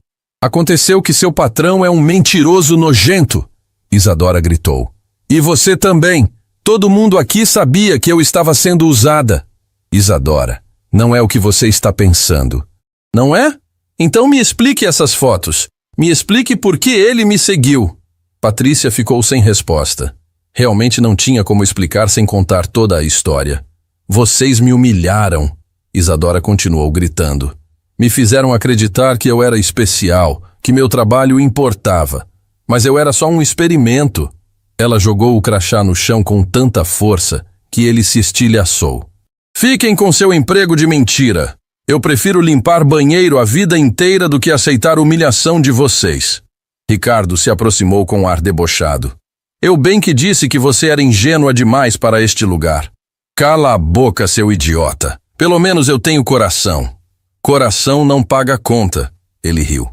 Aconteceu que seu patrão é um mentiroso nojento, Isadora gritou. E você também. Todo mundo aqui sabia que eu estava sendo usada. Isadora, não é o que você está pensando. Não é? Então me explique essas fotos. Me explique por que ele me seguiu. Patrícia ficou sem resposta. Realmente não tinha como explicar sem contar toda a história. Vocês me humilharam, Isadora continuou gritando. Me fizeram acreditar que eu era especial, que meu trabalho importava. Mas eu era só um experimento. Ela jogou o crachá no chão com tanta força que ele se estilhaçou. Fiquem com seu emprego de mentira. Eu prefiro limpar banheiro a vida inteira do que aceitar humilhação de vocês. Ricardo se aproximou com ar debochado. Eu bem que disse que você era ingênua demais para este lugar. Cala a boca, seu idiota. Pelo menos eu tenho coração. Coração não paga conta, ele riu.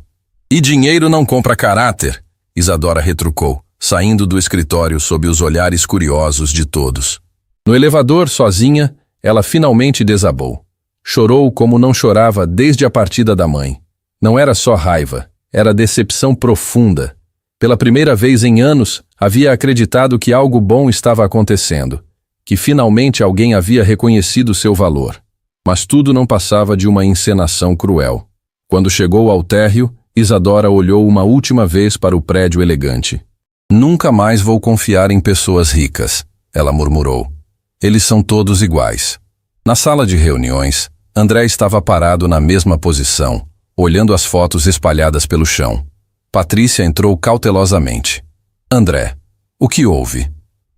E dinheiro não compra caráter, Isadora retrucou, saindo do escritório sob os olhares curiosos de todos. No elevador, sozinha, ela finalmente desabou. Chorou como não chorava desde a partida da mãe. Não era só raiva, era decepção profunda. Pela primeira vez em anos, havia acreditado que algo bom estava acontecendo, que finalmente alguém havia reconhecido seu valor. Mas tudo não passava de uma encenação cruel. Quando chegou ao térreo, Isadora olhou uma última vez para o prédio elegante. Nunca mais vou confiar em pessoas ricas, ela murmurou. Eles são todos iguais. Na sala de reuniões, André estava parado na mesma posição, olhando as fotos espalhadas pelo chão. Patrícia entrou cautelosamente. André, o que houve?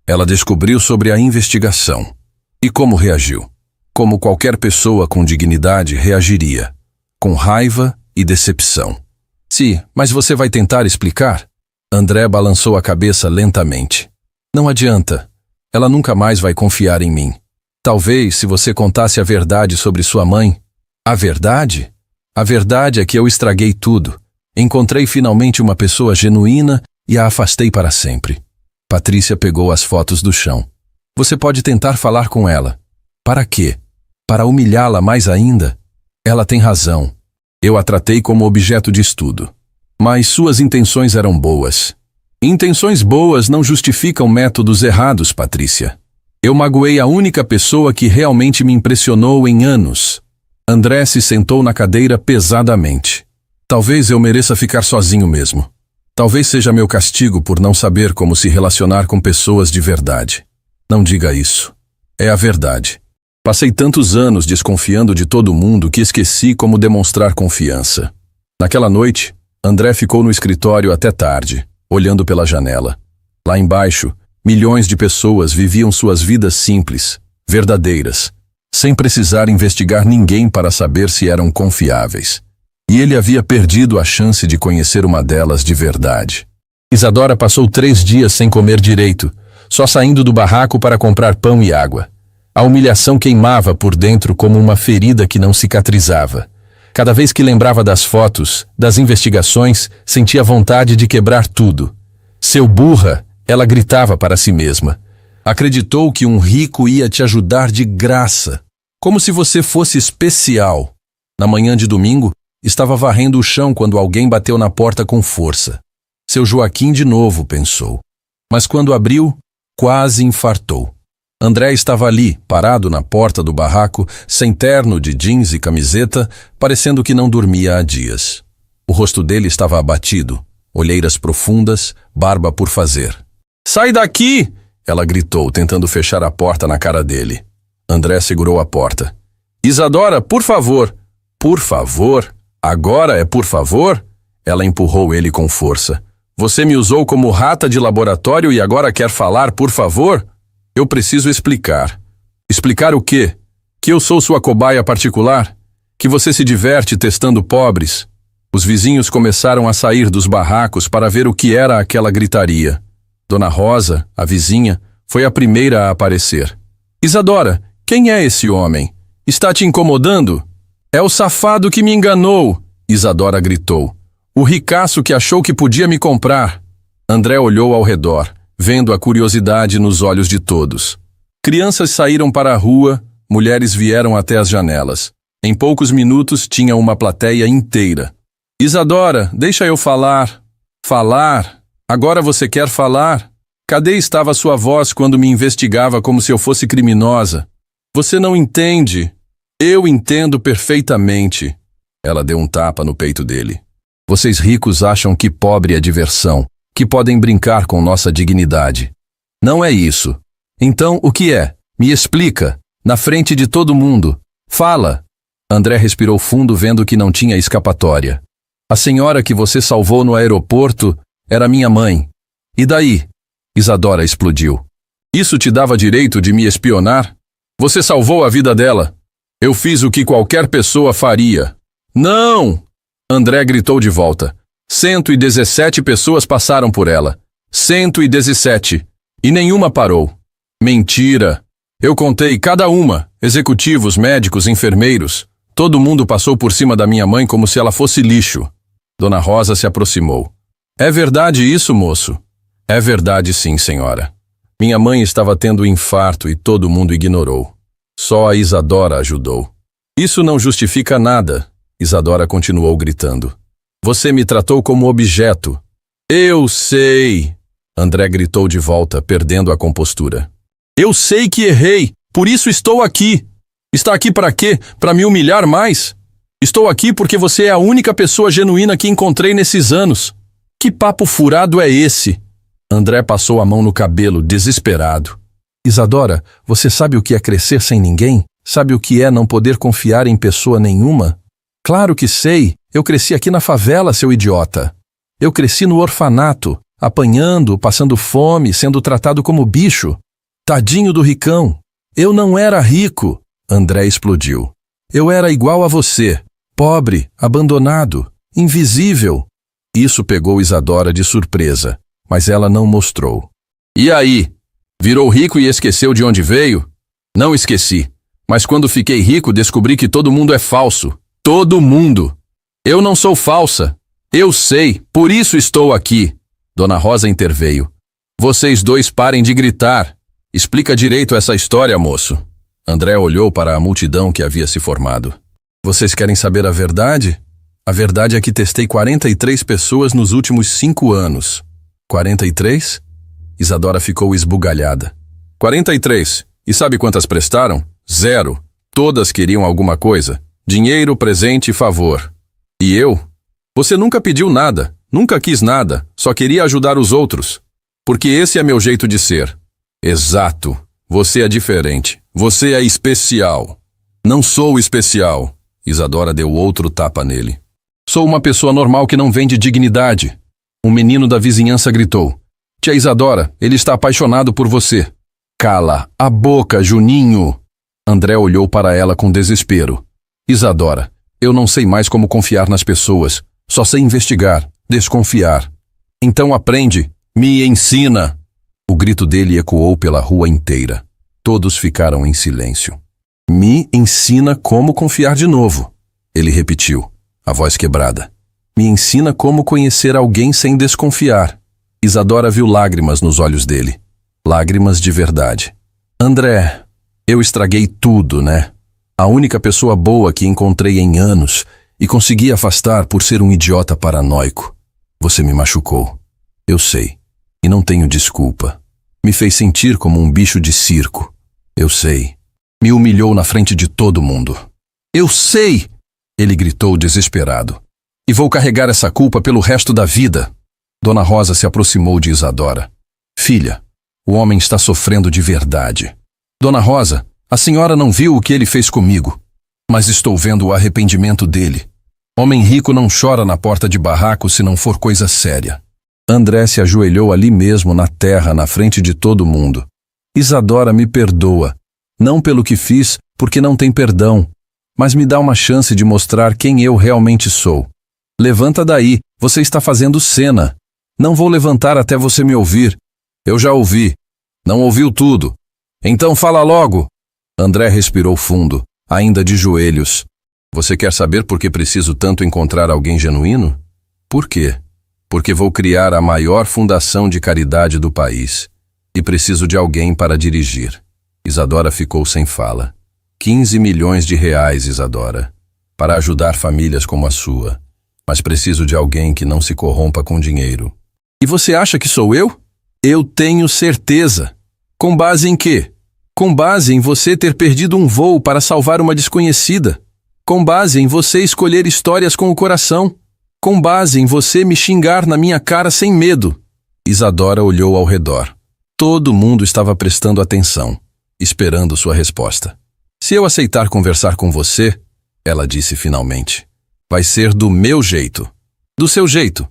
Ela descobriu sobre a investigação. E como reagiu? Como qualquer pessoa com dignidade reagiria. Com raiva e decepção. Sim, mas você vai tentar explicar? André balançou a cabeça lentamente. Não adianta. Ela nunca mais vai confiar em mim. Talvez se você contasse a verdade sobre sua mãe. A verdade? A verdade é que eu estraguei tudo. Encontrei finalmente uma pessoa genuína e a afastei para sempre. Patrícia pegou as fotos do chão. Você pode tentar falar com ela. Para quê? Para humilhá-la mais ainda? Ela tem razão. Eu a tratei como objeto de estudo. Mas suas intenções eram boas. Intenções boas não justificam métodos errados, Patrícia. Eu magoei a única pessoa que realmente me impressionou em anos. André se sentou na cadeira pesadamente. Talvez eu mereça ficar sozinho mesmo. Talvez seja meu castigo por não saber como se relacionar com pessoas de verdade. Não diga isso. É a verdade. Passei tantos anos desconfiando de todo mundo que esqueci como demonstrar confiança. Naquela noite, André ficou no escritório até tarde, olhando pela janela. Lá embaixo, milhões de pessoas viviam suas vidas simples, verdadeiras, sem precisar investigar ninguém para saber se eram confiáveis. E ele havia perdido a chance de conhecer uma delas de verdade. Isadora passou 3 dias sem comer direito, só saindo do barraco para comprar pão e água. A humilhação queimava por dentro como uma ferida que não cicatrizava. Cada vez que lembrava das fotos, das investigações, sentia vontade de quebrar tudo. Seu burra, ela gritava para si mesma. Acreditou que um rico ia te ajudar de graça, como se você fosse especial. Na manhã de domingo, estava varrendo o chão quando alguém bateu na porta com força. Seu Joaquim de novo, pensou. Mas quando abriu, quase infartou. André estava ali, parado na porta do barraco, sem terno de jeans e camiseta, parecendo que não dormia há dias. O rosto dele estava abatido, olheiras profundas, barba por fazer. "Sai daqui!" ela gritou, tentando fechar a porta na cara dele. André segurou a porta. "Isadora, por favor!" "Por favor? Agora é por favor?" Ela empurrou ele com força. "Você me usou como rata de laboratório e agora quer falar por favor? Eu preciso explicar." "Explicar o quê? Que eu sou sua cobaia particular? Que você se diverte testando pobres?" Os vizinhos começaram a sair dos barracos para ver o que era aquela gritaria. Dona Rosa, a vizinha, foi a primeira a aparecer. "Isadora, quem é esse homem? Está te incomodando?" "É o safado que me enganou!" Isadora gritou. "O ricaço que achou que podia me comprar." André olhou ao redor, vendo a curiosidade nos olhos de todos. Crianças saíram para a rua, mulheres vieram até as janelas. Em poucos minutos tinha uma plateia inteira. "Isadora, deixa eu falar." "Falar? Agora você quer falar? Cadê estava sua voz quando me investigava como se eu fosse criminosa? Você não entende." "Eu entendo perfeitamente." Ela deu um tapa no peito dele. "Vocês ricos acham que pobre é diversão, que podem brincar com nossa dignidade. Não é isso. Então, o que é? Me explica, na frente de todo mundo. Fala." André respirou fundo, vendo que não tinha escapatória. "A senhora que você salvou no aeroporto era minha mãe. E daí?" Isadora explodiu. "Isso te dava direito de me espionar? Você salvou a vida dela. Eu fiz o que qualquer pessoa faria." "Não!" André gritou de volta. 117 pessoas passaram por ela. 117. E nenhuma parou. "Mentira. Eu contei cada uma, executivos, médicos, enfermeiros. Todo mundo passou por cima da minha mãe como se ela fosse lixo. Dona Rosa se aproximou. É verdade isso, moço? É verdade sim, senhora. Minha mãe estava tendo infarto e todo mundo ignorou. Só a Isadora ajudou. Isso não justifica nada, Isadora continuou gritando. Você me tratou como objeto. Eu sei! André gritou de volta, perdendo a compostura. Eu sei que errei, por isso estou aqui. Está aqui para quê? Para me humilhar mais? Estou aqui porque você é a única pessoa genuína que encontrei nesses anos. Que papo furado é esse? André passou a mão no cabelo, desesperado. Isadora, você sabe o que é crescer sem ninguém? Sabe o que é não poder confiar em pessoa nenhuma? Claro que sei. Eu cresci aqui na favela, seu idiota. Eu cresci no orfanato, apanhando, passando fome, sendo tratado como bicho. Tadinho do ricão. Eu não era rico. André explodiu. Eu era igual a você. Pobre, abandonado, invisível. Isso pegou Isadora de surpresa, mas ela não mostrou. E aí? Virou rico e esqueceu de onde veio? Não esqueci. Mas quando fiquei rico, descobri que todo mundo é falso. Todo mundo. Eu não sou falsa. Eu sei, por isso estou aqui. Dona Rosa interveio. Vocês dois parem de gritar. Explica direito essa história, moço. André olhou para a multidão que havia se formado. Vocês querem saber a verdade? A verdade é que testei 43 pessoas nos últimos 5 anos. 43? Isadora ficou esbugalhada. 43. E sabe quantas prestaram? 0. Todas queriam alguma coisa. Dinheiro, presente e favor. E eu? Você nunca pediu nada, nunca quis nada, só queria ajudar os outros. Porque esse é meu jeito de ser. Exato. Você é diferente. Você é especial. Não sou especial. Isadora deu outro tapa nele. Sou uma pessoa normal que não vende dignidade. Um menino da vizinhança gritou. Tia Isadora, ele está apaixonado por você. Cala a boca, Juninho. André olhou para ela com desespero. Isadora, eu não sei mais como confiar nas pessoas. Só sei investigar, desconfiar. Então aprende, me ensina. O grito dele ecoou pela rua inteira. Todos ficaram em silêncio. Me ensina como confiar de novo. Ele repetiu, a voz quebrada. Me ensina como conhecer alguém sem desconfiar. Isadora viu lágrimas nos olhos dele. Lágrimas de verdade. André, eu estraguei tudo, né? A única pessoa boa que encontrei em anos e consegui afastar por ser um idiota paranoico. Você me machucou. Eu sei. E não tenho desculpa. Me fez sentir como um bicho de circo. Eu sei. Me humilhou na frente de todo mundo. Eu sei! Ele gritou desesperado. E vou carregar essa culpa pelo resto da vida. Dona Rosa se aproximou de Isadora. Filha, o homem está sofrendo de verdade. Dona Rosa, a senhora não viu o que ele fez comigo, mas estou vendo o arrependimento dele. Homem rico não chora na porta de barraco se não for coisa séria. André se ajoelhou ali mesmo na terra, na frente de todo mundo. Isadora, me perdoa. Não pelo que fiz, porque não tem perdão, mas me dá uma chance de mostrar quem eu realmente sou. Levanta daí, você está fazendo cena. Não vou levantar até você me ouvir. Eu já ouvi. Não ouviu tudo. Então fala logo. André respirou fundo, ainda de joelhos. Você quer saber por que preciso tanto encontrar alguém genuíno? Por quê? Porque vou criar a maior fundação de caridade do país. E preciso de alguém para dirigir. Isadora ficou sem fala. 15 milhões de reais, Isadora. Para ajudar famílias como a sua. Mas preciso de alguém que não se corrompa com dinheiro. E você acha que sou eu? Eu tenho certeza. Com base em quê? Com base em você ter perdido um voo para salvar uma desconhecida. Com base em você escolher histórias com o coração. Com base em você me xingar na minha cara sem medo. Isadora olhou ao redor. Todo mundo estava prestando atenção, esperando sua resposta. Se eu aceitar conversar com você, ela disse finalmente, vai ser do meu jeito. Do seu jeito.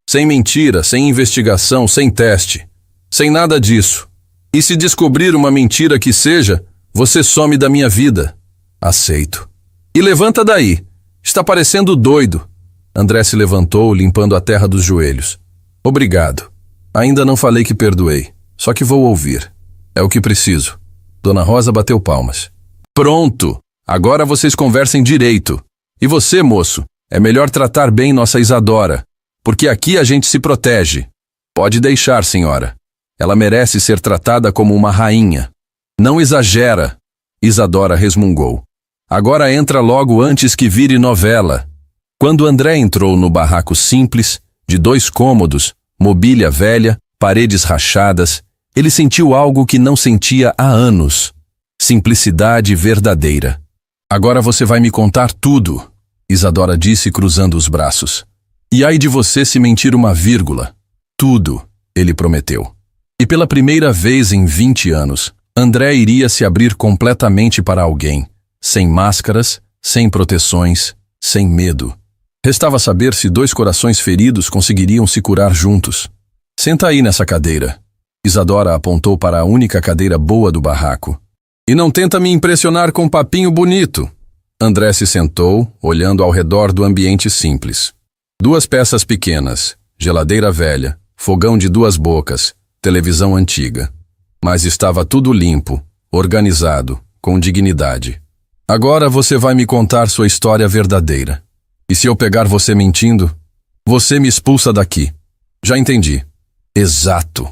Sem mentira, sem investigação, sem teste. Sem nada disso. E se descobrir uma mentira que seja, você some da minha vida. Aceito. E levanta daí. Está parecendo doido. André se levantou, limpando a terra dos joelhos. Obrigado. Ainda não falei que perdoei. Só que vou ouvir. É o que preciso. Dona Rosa bateu palmas. Pronto! Agora vocês conversem direito. E você, moço, é melhor tratar bem nossa Isadora, porque aqui a gente se protege. Pode deixar, senhora. Ela merece ser tratada como uma rainha. Não exagera, Isadora resmungou. Agora entra logo antes que vire novela. Quando André entrou no barraco simples, de 2 cômodos, mobília velha, paredes rachadas, ele sentiu algo que não sentia há anos. Simplicidade verdadeira. Agora você vai me contar tudo, Isadora disse cruzando os braços. E ai de você se mentir uma vírgula. Tudo, ele prometeu. E pela primeira vez em 20 anos, André iria se abrir completamente para alguém, sem máscaras, sem proteções, sem medo. Restava saber se 2 corações feridos conseguiriam se curar juntos. Senta aí nessa cadeira. Isadora apontou para a única cadeira boa do barraco. E não tenta me impressionar com um papinho bonito. André se sentou, olhando ao redor do ambiente simples. 2 peças pequenas, geladeira velha, fogão de 2 bocas, televisão antiga. Mas estava tudo limpo, organizado, com dignidade. Agora você vai me contar sua história verdadeira. E se eu pegar você mentindo, você me expulsa daqui. Já entendi. Exato.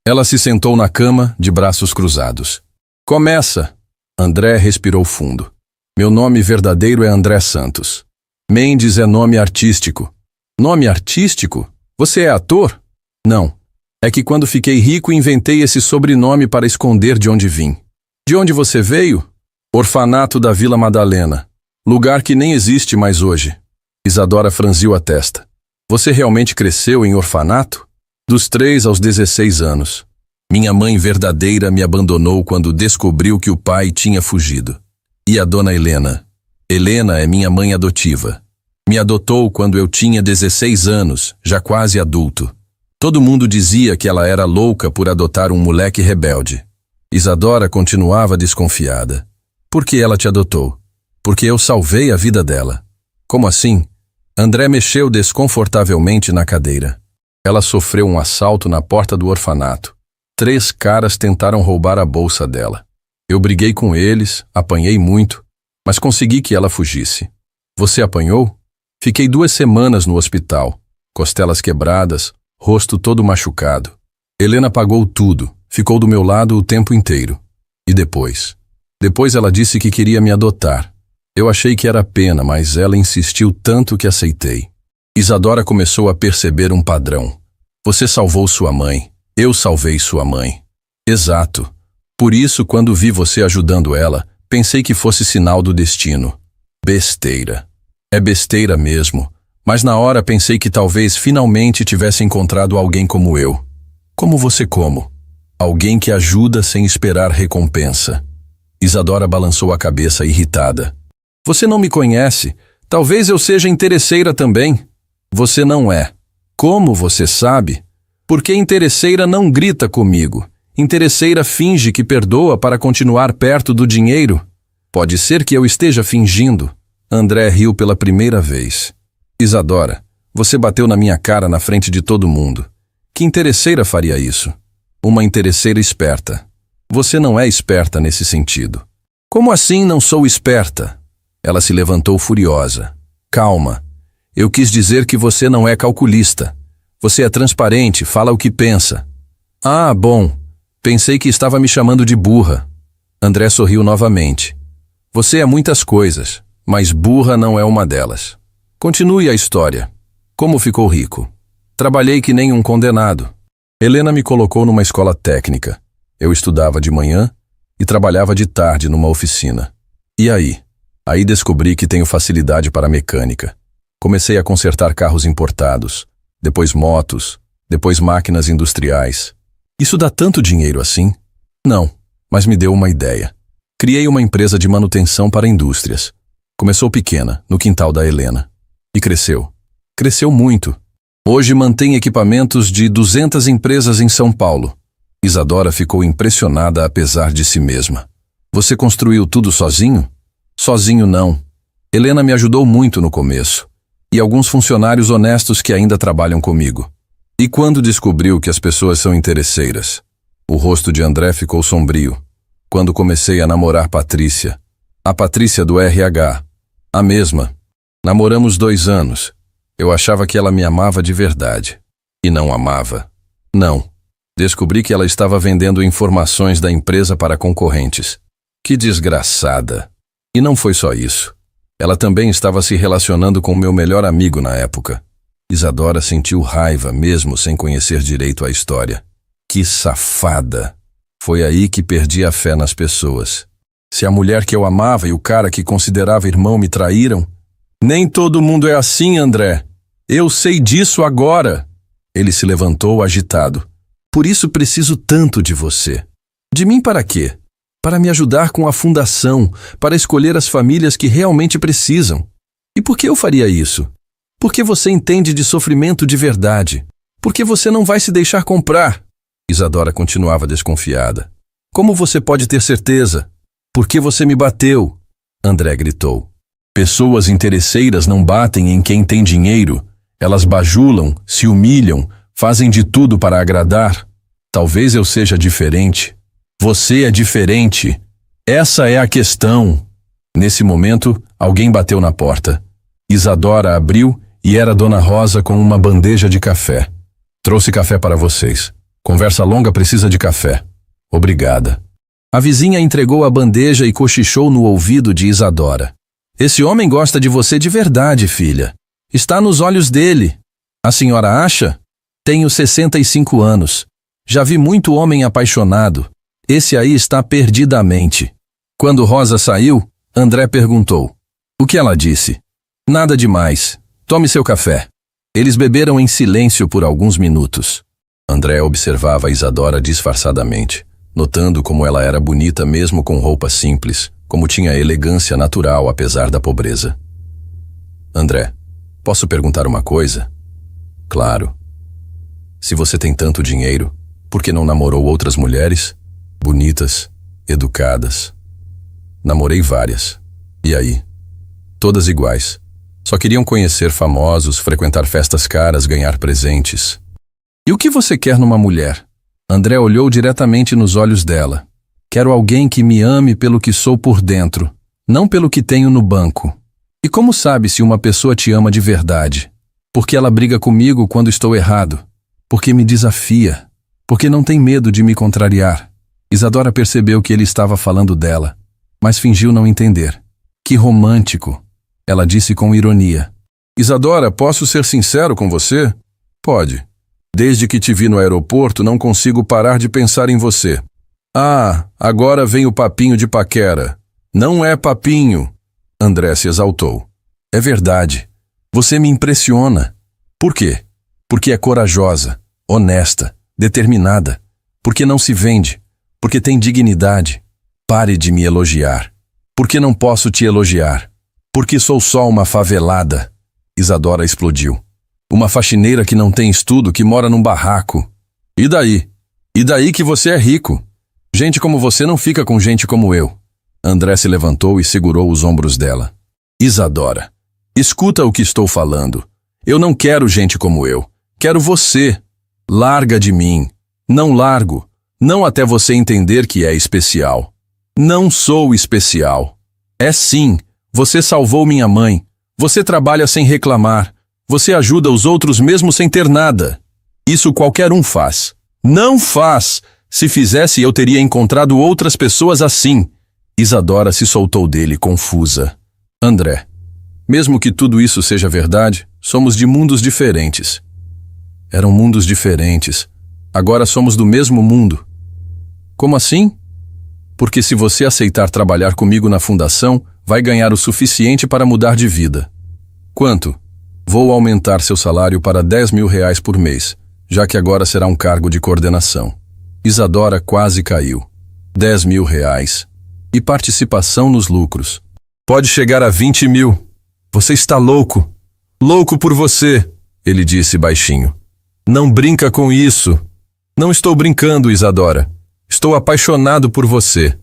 Ela se sentou na cama, de braços cruzados. Começa. André respirou fundo. Meu nome verdadeiro é André Santos. Mendes é nome artístico. Nome artístico? Você é ator? Não. É que quando fiquei rico inventei esse sobrenome para esconder de onde vim. De onde você veio? Orfanato da Vila Madalena. Lugar que nem existe mais hoje. Isadora franziu a testa. Você realmente cresceu em orfanato? Dos 3 aos 16 anos. Minha mãe verdadeira me abandonou quando descobriu que o pai tinha fugido. E a dona Helena? Helena é minha mãe adotiva. Me adotou quando eu tinha 16 anos, já quase adulto. Todo mundo dizia que ela era louca por adotar um moleque rebelde. Isadora continuava desconfiada. Por que ela te adotou? Porque eu salvei a vida dela. Como assim? André mexeu desconfortavelmente na cadeira. Ela sofreu um assalto na porta do orfanato. 3 caras tentaram roubar a bolsa dela. Eu briguei com eles, apanhei muito, mas consegui que ela fugisse. Você apanhou? Fiquei 2 semanas no hospital, costelas quebradas, rosto todo machucado. Helena pagou tudo, ficou do meu lado o tempo inteiro. E depois? Depois ela disse que queria me adotar. Eu achei que era pena, mas ela insistiu tanto que aceitei. Isadora começou a perceber um padrão. Você salvou sua mãe. Eu salvei sua mãe. Exato. Por isso, quando vi você ajudando ela, pensei que fosse sinal do destino. Besteira. É besteira mesmo. Mas na hora pensei que talvez finalmente tivesse encontrado alguém como eu. Como você como? Alguém que ajuda sem esperar recompensa. Isadora balançou a cabeça irritada. Você não me conhece. Talvez eu seja interesseira também. Você não é. Como você sabe? Porque interesseira não grita comigo. Interesseira finge que perdoa para continuar perto do dinheiro. Pode ser que eu esteja fingindo. André riu pela primeira vez. Isadora, você bateu na minha cara na frente de todo mundo. Que interesseira faria isso? Uma interesseira esperta. Você não é esperta nesse sentido. Como assim não sou esperta? Ela se levantou furiosa. Calma. Eu quis dizer que você não é calculista. Você é transparente, fala o que pensa. Ah, bom. Pensei que estava me chamando de burra. André sorriu novamente. Você é muitas coisas, mas burra não é uma delas. Continue a história. Como ficou rico? Trabalhei que nem um condenado. Helena me colocou numa escola técnica. Eu estudava de manhã e trabalhava de tarde numa oficina. E aí? Aí descobri que tenho facilidade para mecânica. Comecei a consertar carros importados, depois motos, depois máquinas industriais. Isso dá tanto dinheiro assim? Não, mas me deu uma ideia. Criei uma empresa de manutenção para indústrias. Começou pequena, no quintal da Helena. E cresceu. Cresceu muito. Hoje mantém equipamentos de 200 empresas em São Paulo. Isadora ficou impressionada apesar de si mesma. Você construiu tudo sozinho? Sozinho não. Helena me ajudou muito no começo. E alguns funcionários honestos que ainda trabalham comigo. E quando descobriu que as pessoas são interesseiras? O rosto de André ficou sombrio. Quando comecei a namorar Patrícia. A Patrícia do RH. A mesma. Namoramos 2 anos. Eu achava que ela me amava de verdade. E não amava. Não. Descobri que ela estava vendendo informações da empresa para concorrentes. Que desgraçada. E não foi só isso. Ela também estava se relacionando com meu melhor amigo na época. Isadora sentiu raiva mesmo sem conhecer direito a história. Que safada. Foi aí que perdi a fé nas pessoas. Se a mulher que eu amava e o cara que considerava irmão me traíram, nem todo mundo é assim, André. Eu sei disso agora. Ele se levantou agitado. Por isso preciso tanto de você. De mim para quê? Para me ajudar com a fundação, para escolher as famílias que realmente precisam. E por que eu faria isso? Porque você entende de sofrimento de verdade. Porque você não vai se deixar comprar. Isadora continuava desconfiada. Como você pode ter certeza? Porque você me bateu. André gritou. Pessoas interesseiras não batem em quem tem dinheiro. Elas bajulam, se humilham, fazem de tudo para agradar. Talvez eu seja diferente. Você é diferente. Essa é a questão. Nesse momento, alguém bateu na porta. Isadora abriu e era Dona Rosa com uma bandeja de café. Trouxe café para vocês. Conversa longa precisa de café. Obrigada. A vizinha entregou a bandeja e cochichou no ouvido de Isadora. Esse homem gosta de você de verdade, filha. Está nos olhos dele. A senhora acha? Tenho 65 anos. Já vi muito homem apaixonado. Esse aí está perdidamente. Quando Rosa saiu, André perguntou. O que ela disse? Nada demais. Tome seu café. Eles beberam em silêncio por alguns minutos. André observava Isadora disfarçadamente, notando como ela era bonita mesmo com roupa simples, como tinha elegância natural apesar da pobreza. André, posso perguntar uma coisa? Claro. Se você tem tanto dinheiro, por que não namorou outras mulheres? Bonitas, educadas. Namorei várias. E aí? Todas iguais. Só queriam conhecer famosos, frequentar festas caras, ganhar presentes. E o que você quer numa mulher? André olhou diretamente nos olhos dela. Quero alguém que me ame pelo que sou por dentro, não pelo que tenho no banco. E como sabe se uma pessoa te ama de verdade? Porque ela briga comigo quando estou errado. Porque me desafia. Porque não tem medo de me contrariar. Isadora percebeu que ele estava falando dela, mas fingiu não entender. Que romântico, ela disse com ironia. Isadora, posso ser sincero com você? Pode. Desde que te vi no aeroporto, não consigo parar de pensar em você. Ah, agora vem o papinho de paquera. Não é papinho. André se exaltou. É verdade. Você me impressiona. Por quê? Porque é corajosa, honesta, determinada. Porque não se vende. Porque tem dignidade. Pare de me elogiar. Porque não posso te elogiar. Porque sou só uma favelada. Isadora explodiu. Uma faxineira que não tem estudo, que mora num barraco. E daí? E daí que você é rico? Gente como você não fica com gente como eu. André se levantou e segurou os ombros dela. Isadora, escuta o que estou falando. Eu não quero gente como eu. Quero você. Larga de mim. Não largo. Não até você entender que é especial. Não sou especial. É sim. Você salvou minha mãe. Você trabalha sem reclamar. Você ajuda os outros mesmo sem ter nada. Isso qualquer um faz. Não faz! Se fizesse, eu teria encontrado outras pessoas assim. Isadora se soltou dele, confusa. André, mesmo que tudo isso seja verdade, somos de mundos diferentes. Eram mundos diferentes. Agora somos do mesmo mundo. Como assim? Porque se você aceitar trabalhar comigo na fundação, vai ganhar o suficiente para mudar de vida. Quanto? Vou aumentar seu salário para 10 mil reais por mês, já que agora será um cargo de coordenação. Isadora quase caiu. 10 mil reais. E participação nos lucros. Pode chegar a 20 mil. Você está louco. Louco por você, ele disse baixinho. Não brinca com isso. Não estou brincando, Isadora. Estou apaixonado por você.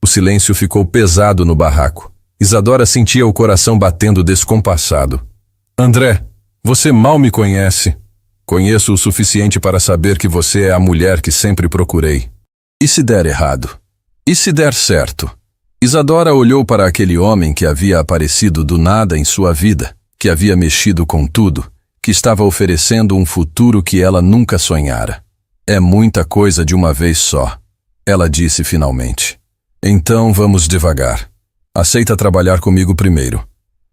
O silêncio ficou pesado no barraco. Isadora sentia o coração batendo descompassado. André, você mal me conhece. Conheço o suficiente para saber que você é a mulher que sempre procurei. E se der errado? E se der certo? Isadora olhou para aquele homem que havia aparecido do nada em sua vida, que havia mexido com tudo, que estava oferecendo um futuro que ela nunca sonhara. É muita coisa de uma vez só, ela disse finalmente. Então vamos devagar. Aceita trabalhar comigo primeiro.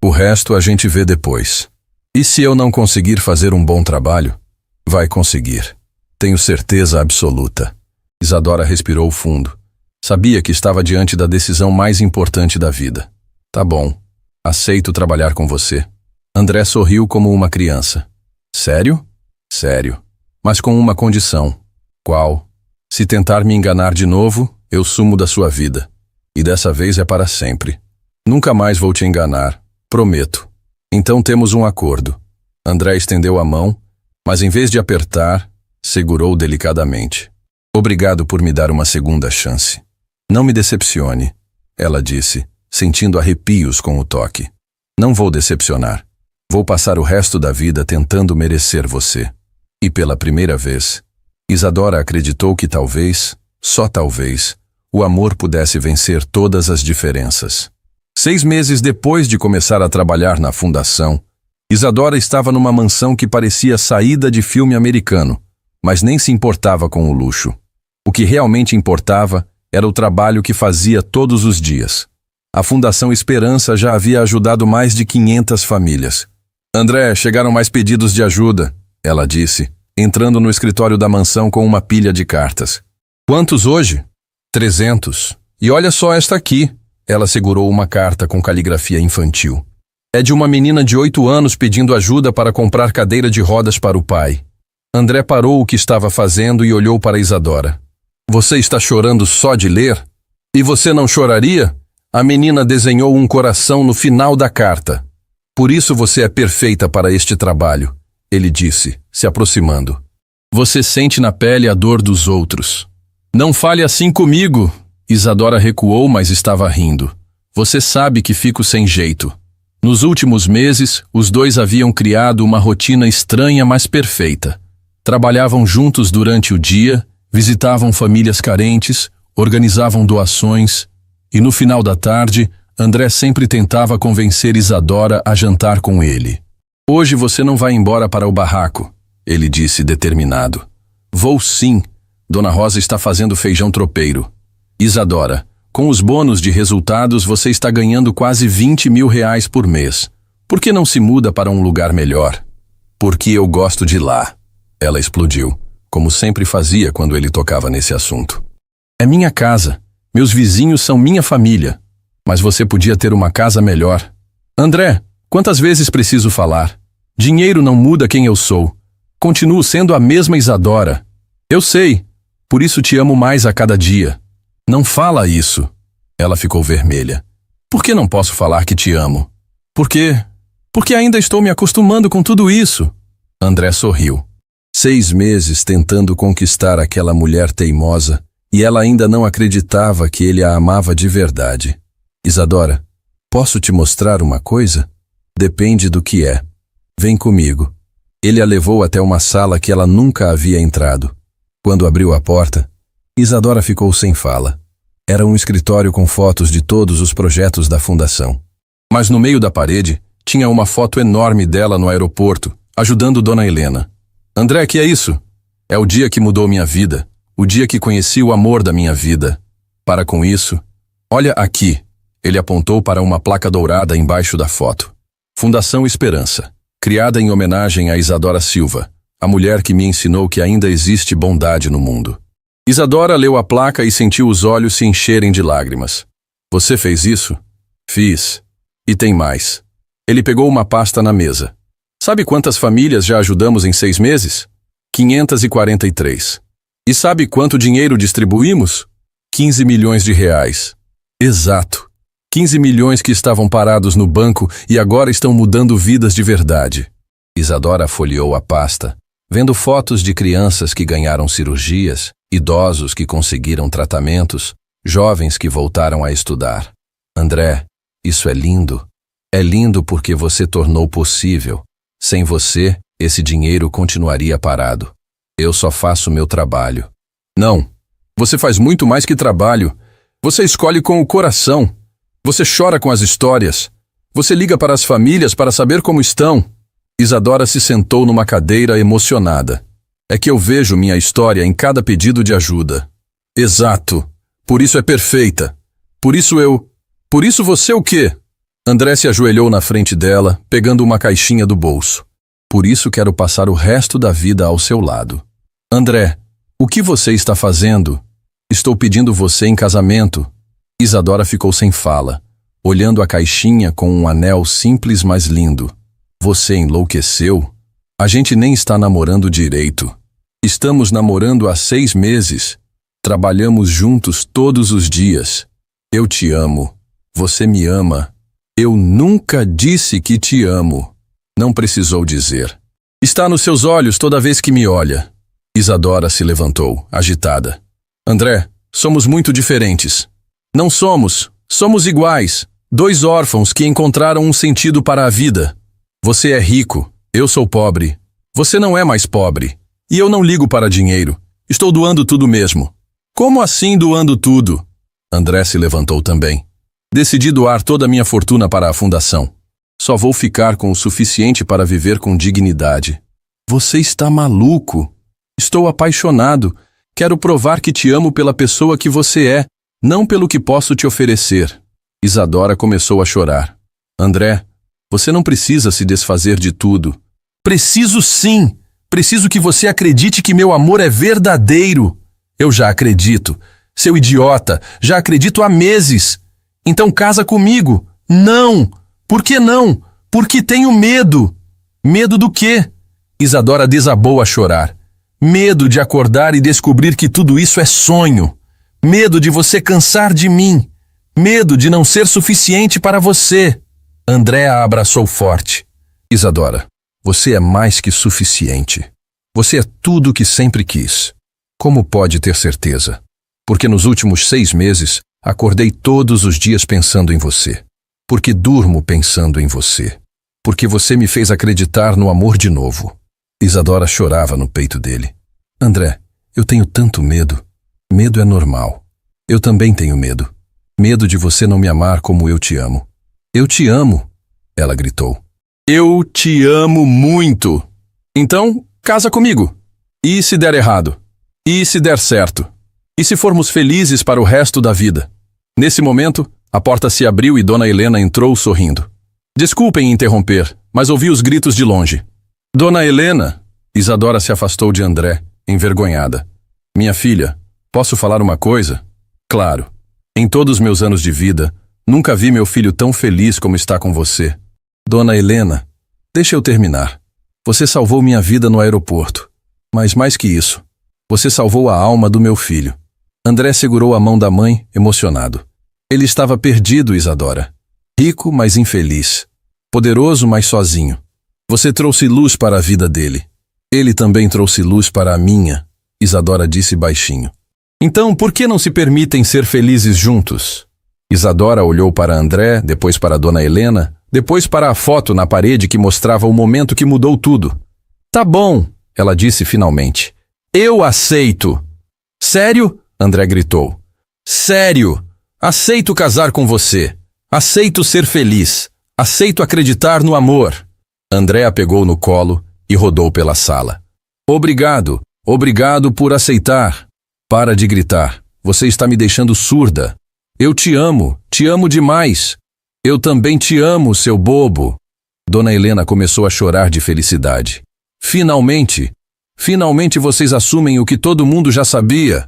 O resto a gente vê depois. E se eu não conseguir fazer um bom trabalho? Vai conseguir. Tenho certeza absoluta. Isadora respirou fundo. Sabia que estava diante da decisão mais importante da vida. Tá bom. Aceito trabalhar com você. André sorriu como uma criança. Sério? Sério. Mas com uma condição. Qual? Se tentar me enganar de novo, eu sumo da sua vida. E dessa vez é para sempre. Nunca mais vou te enganar. Prometo. Então temos um acordo. André estendeu a mão, mas em vez de apertar, segurou delicadamente. Obrigado por me dar uma segunda chance. Não me decepcione, ela disse, sentindo arrepios com o toque. Não vou decepcionar. Vou passar o resto da vida tentando merecer você. E pela primeira vez, Isadora acreditou que talvez, só talvez, o amor pudesse vencer todas as diferenças. 6 meses depois de começar a trabalhar na fundação, Isadora estava numa mansão que parecia saída de filme americano, mas nem se importava com o luxo. O que realmente importava era o trabalho que fazia todos os dias. A Fundação Esperança já havia ajudado mais de 500 famílias. André, chegaram mais pedidos de ajuda, ela disse, entrando no escritório da mansão com uma pilha de cartas. Quantos hoje? 300. E olha só esta aqui. Ela segurou uma carta com caligrafia infantil. É de uma menina de 8 anos pedindo ajuda para comprar cadeira de rodas para o pai. André parou o que estava fazendo e olhou para Isadora. Você está chorando só de ler? E você não choraria? A menina desenhou um coração no final da carta. Por isso você é perfeita para este trabalho, ele disse, se aproximando. Você sente na pele a dor dos outros. Não fale assim comigo! Isadora recuou, mas estava rindo. Você sabe que fico sem jeito. Nos últimos meses, os dois haviam criado uma rotina estranha, mas perfeita. Trabalhavam juntos durante o dia, visitavam famílias carentes, organizavam doações, e no final da tarde, André sempre tentava convencer Isadora a jantar com ele. Hoje você não vai embora para o barraco, ele disse determinado. Vou sim. Dona Rosa está fazendo feijão tropeiro. Isadora, com os bônus de resultados você está ganhando quase 20 mil reais por mês. Por que não se muda para um lugar melhor? Porque eu gosto de lá. Ela explodiu, como sempre fazia quando ele tocava nesse assunto. É minha casa. Meus vizinhos são minha família. Mas você podia ter uma casa melhor. André, quantas vezes preciso falar? Dinheiro não muda quem eu sou. Continuo sendo a mesma Isadora. Eu sei. Por isso te amo mais a cada dia. Não fala isso. Ela ficou vermelha. Por que não posso falar que te amo? Por quê? Porque ainda estou me acostumando com tudo isso. André sorriu. 6 meses tentando conquistar aquela mulher teimosa, e ela ainda não acreditava que ele a amava de verdade. Isadora, posso te mostrar uma coisa? Depende do que é. Vem comigo. Ele a levou até uma sala que ela nunca havia entrado. Quando abriu a porta, Isadora ficou sem fala. Era um escritório com fotos de todos os projetos da fundação. Mas no meio da parede, tinha uma foto enorme dela no aeroporto, ajudando Dona Helena. André, que é isso? É o dia que mudou minha vida. O dia que conheci o amor da minha vida. Para com isso, olha aqui. Ele apontou para uma placa dourada embaixo da foto. Fundação Esperança, criada em homenagem a Isadora Silva, a mulher que me ensinou que ainda existe bondade no mundo. Isadora leu a placa e sentiu os olhos se encherem de lágrimas. Você fez isso? Fiz. E tem mais. Ele pegou uma pasta na mesa. Sabe quantas famílias já ajudamos em 6 meses? 543. E sabe quanto dinheiro distribuímos? 15 milhões de reais. Exato. 15 milhões que estavam parados no banco e agora estão mudando vidas de verdade. Isadora folheou a pasta, vendo fotos de crianças que ganharam cirurgias, idosos que conseguiram tratamentos, jovens que voltaram a estudar. André, isso é lindo. É lindo porque você tornou possível. Sem você, esse dinheiro continuaria parado. Eu só faço meu trabalho. Não, você faz muito mais que trabalho. Você escolhe com o coração. Você chora com as histórias. Você liga para as famílias para saber como estão. Isadora se sentou numa cadeira emocionada. É que eu vejo minha história em cada pedido de ajuda. Exato. Por isso é perfeita. Por isso você o quê? André se ajoelhou na frente dela, pegando uma caixinha do bolso. Por isso quero passar o resto da vida ao seu lado. André, o que você está fazendo? Estou pedindo você em casamento. Isadora ficou sem fala, olhando a caixinha com um anel simples mas lindo. Você enlouqueceu? A gente nem está namorando direito. Estamos namorando há 6 meses. Trabalhamos juntos todos os dias. Eu te amo. Você me ama. Eu nunca disse que te amo. Não precisou dizer. Está nos seus olhos toda vez que me olha. Isadora se levantou, agitada. André, somos muito diferentes. Não somos. Somos iguais. 2 órfãos que encontraram um sentido para a vida. Você é rico. Eu sou pobre. Você não é mais pobre. E eu não ligo para dinheiro. Estou doando tudo mesmo. Como assim doando tudo? André se levantou também. Decidi doar toda a minha fortuna para a fundação. Só vou ficar com o suficiente para viver com dignidade. Você está maluco? Estou apaixonado. Quero provar que te amo pela pessoa que você é, não pelo que posso te oferecer. Isadora começou a chorar. André, você não precisa se desfazer de tudo. Preciso sim! Preciso que você acredite que meu amor é verdadeiro. Eu já acredito. Seu idiota, já acredito há meses. Então casa comigo. Não! Por que não? Porque tenho medo. Medo do quê? Isadora desabou a chorar. Medo de acordar e descobrir que tudo isso é sonho. Medo de você cansar de mim. Medo de não ser suficiente para você. André a abraçou forte. Isadora, você é mais que suficiente. Você é tudo o que sempre quis. Como pode ter certeza? Porque nos últimos 6 meses, acordei todos os dias pensando em você. Porque durmo pensando em você. Porque você me fez acreditar no amor de novo. Isadora chorava no peito dele. André, eu tenho tanto medo. Medo é normal. Eu também tenho medo. Medo de você não me amar como eu te amo. Eu te amo, ela gritou. Eu te amo muito. Então, casa comigo. E se der errado? E se der certo? E se formos felizes para o resto da vida? Nesse momento, a porta se abriu e Dona Helena entrou sorrindo. Desculpem interromper, mas ouvi os gritos de longe. Dona Helena! Isadora se afastou de André, envergonhada. Minha filha, posso falar uma coisa? Claro. Em todos meus anos de vida, nunca vi meu filho tão feliz como está com você. Dona Helena, deixa eu terminar. Você salvou minha vida no aeroporto. Mas mais que isso, você salvou a alma do meu filho. André segurou a mão da mãe, emocionado. Ele estava perdido, Isadora. Rico, mas infeliz. Poderoso, mas sozinho. Você trouxe luz para a vida dele. Ele também trouxe luz para a minha, Isadora disse baixinho. Então, por que não se permitem ser felizes juntos? Isadora olhou para André, depois para Dona Helena, depois para a foto na parede que mostrava o momento que mudou tudo. Tá bom, ela disse finalmente. Eu aceito. Sério? André gritou. Sério! Aceito casar com você. Aceito ser feliz. Aceito acreditar no amor. André a pegou no colo e rodou pela sala. Obrigado. Obrigado por aceitar. Para de gritar. Você está me deixando surda. Eu te amo demais. Eu também te amo, seu bobo. Dona Helena começou a chorar de felicidade. Finalmente vocês assumem o que todo mundo já sabia.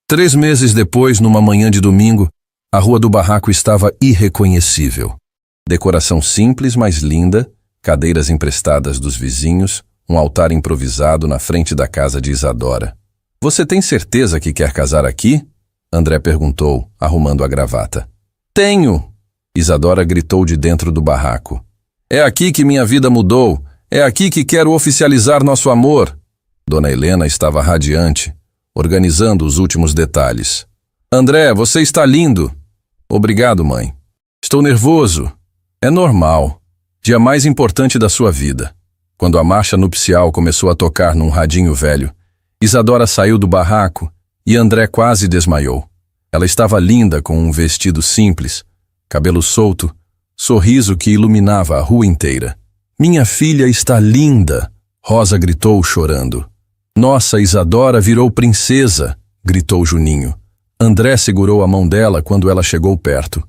3 meses depois, numa manhã de domingo, a rua do barraco estava irreconhecível. Decoração simples, mas linda, cadeiras emprestadas dos vizinhos, um altar improvisado na frente da casa de Isadora. Você tem certeza que quer casar aqui? André perguntou, arrumando a gravata. Tenho! Isadora gritou de dentro do barraco. É aqui que minha vida mudou. É aqui que quero oficializar nosso amor. Dona Helena estava radiante, organizando os últimos detalhes. André, você está lindo. Obrigado, mãe. Estou nervoso. É normal. Dia mais importante da sua vida. Quando a marcha nupcial começou a tocar num radinho velho, Isadora saiu do barraco e André quase desmaiou. Ela estava linda com um vestido simples, cabelo solto, sorriso que iluminava a rua inteira. Minha filha está linda, Rosa gritou chorando. Nossa Isadora virou princesa, gritou Juninho. André segurou a mão dela quando ela chegou perto.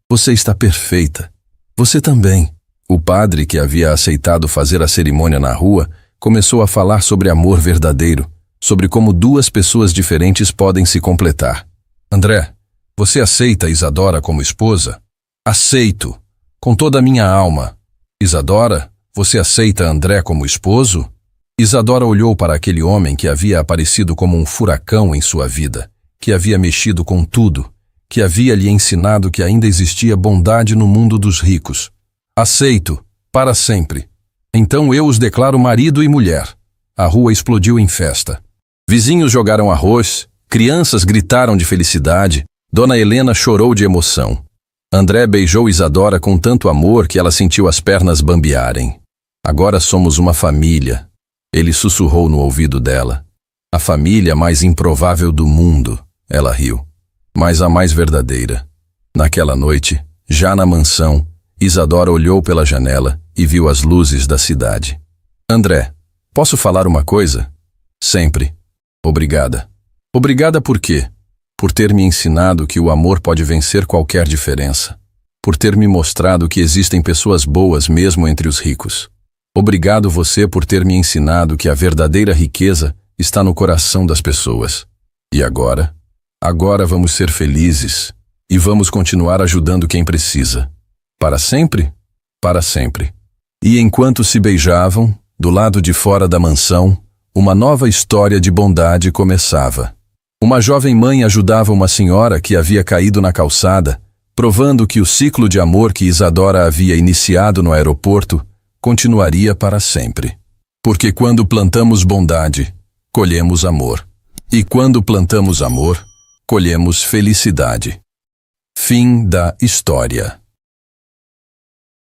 Você está perfeita. Você também. O padre, que havia aceitado fazer a cerimônia na rua, começou a falar sobre amor verdadeiro, sobre como duas pessoas diferentes podem se completar. André, você aceita Isadora como esposa? Aceito, com toda a minha alma. Isadora, você aceita André como esposo? Isadora olhou para aquele homem que havia aparecido como um furacão em sua vida, que havia mexido com tudo, que havia lhe ensinado que ainda existia bondade no mundo dos ricos. Aceito, para sempre. Então eu os declaro marido e mulher. A rua explodiu em festa. Vizinhos jogaram arroz, crianças gritaram de felicidade, Dona Helena chorou de emoção. André beijou Isadora com tanto amor que ela sentiu as pernas bambearem. Agora somos uma família. Ele sussurrou no ouvido dela. A família mais improvável do mundo, ela riu, mas a mais verdadeira. Naquela noite, já na mansão, Isadora olhou pela janela e viu as luzes da cidade. André, posso falar uma coisa? Sempre. Obrigada. Obrigada por quê? Por ter me ensinado que o amor pode vencer qualquer diferença. Por ter me mostrado que existem pessoas boas mesmo entre os ricos. Obrigado você por ter me ensinado que a verdadeira riqueza está no coração das pessoas. E agora? Agora vamos ser felizes e vamos continuar ajudando quem precisa. Para sempre? Para sempre. E enquanto se beijavam, do lado de fora da mansão, uma nova história de bondade começava. Uma jovem mãe ajudava uma senhora que havia caído na calçada, provando que o ciclo de amor que Isadora havia iniciado no aeroporto continuaria para sempre. Porque quando plantamos bondade, colhemos amor. E quando plantamos amor, colhemos felicidade. Fim da história.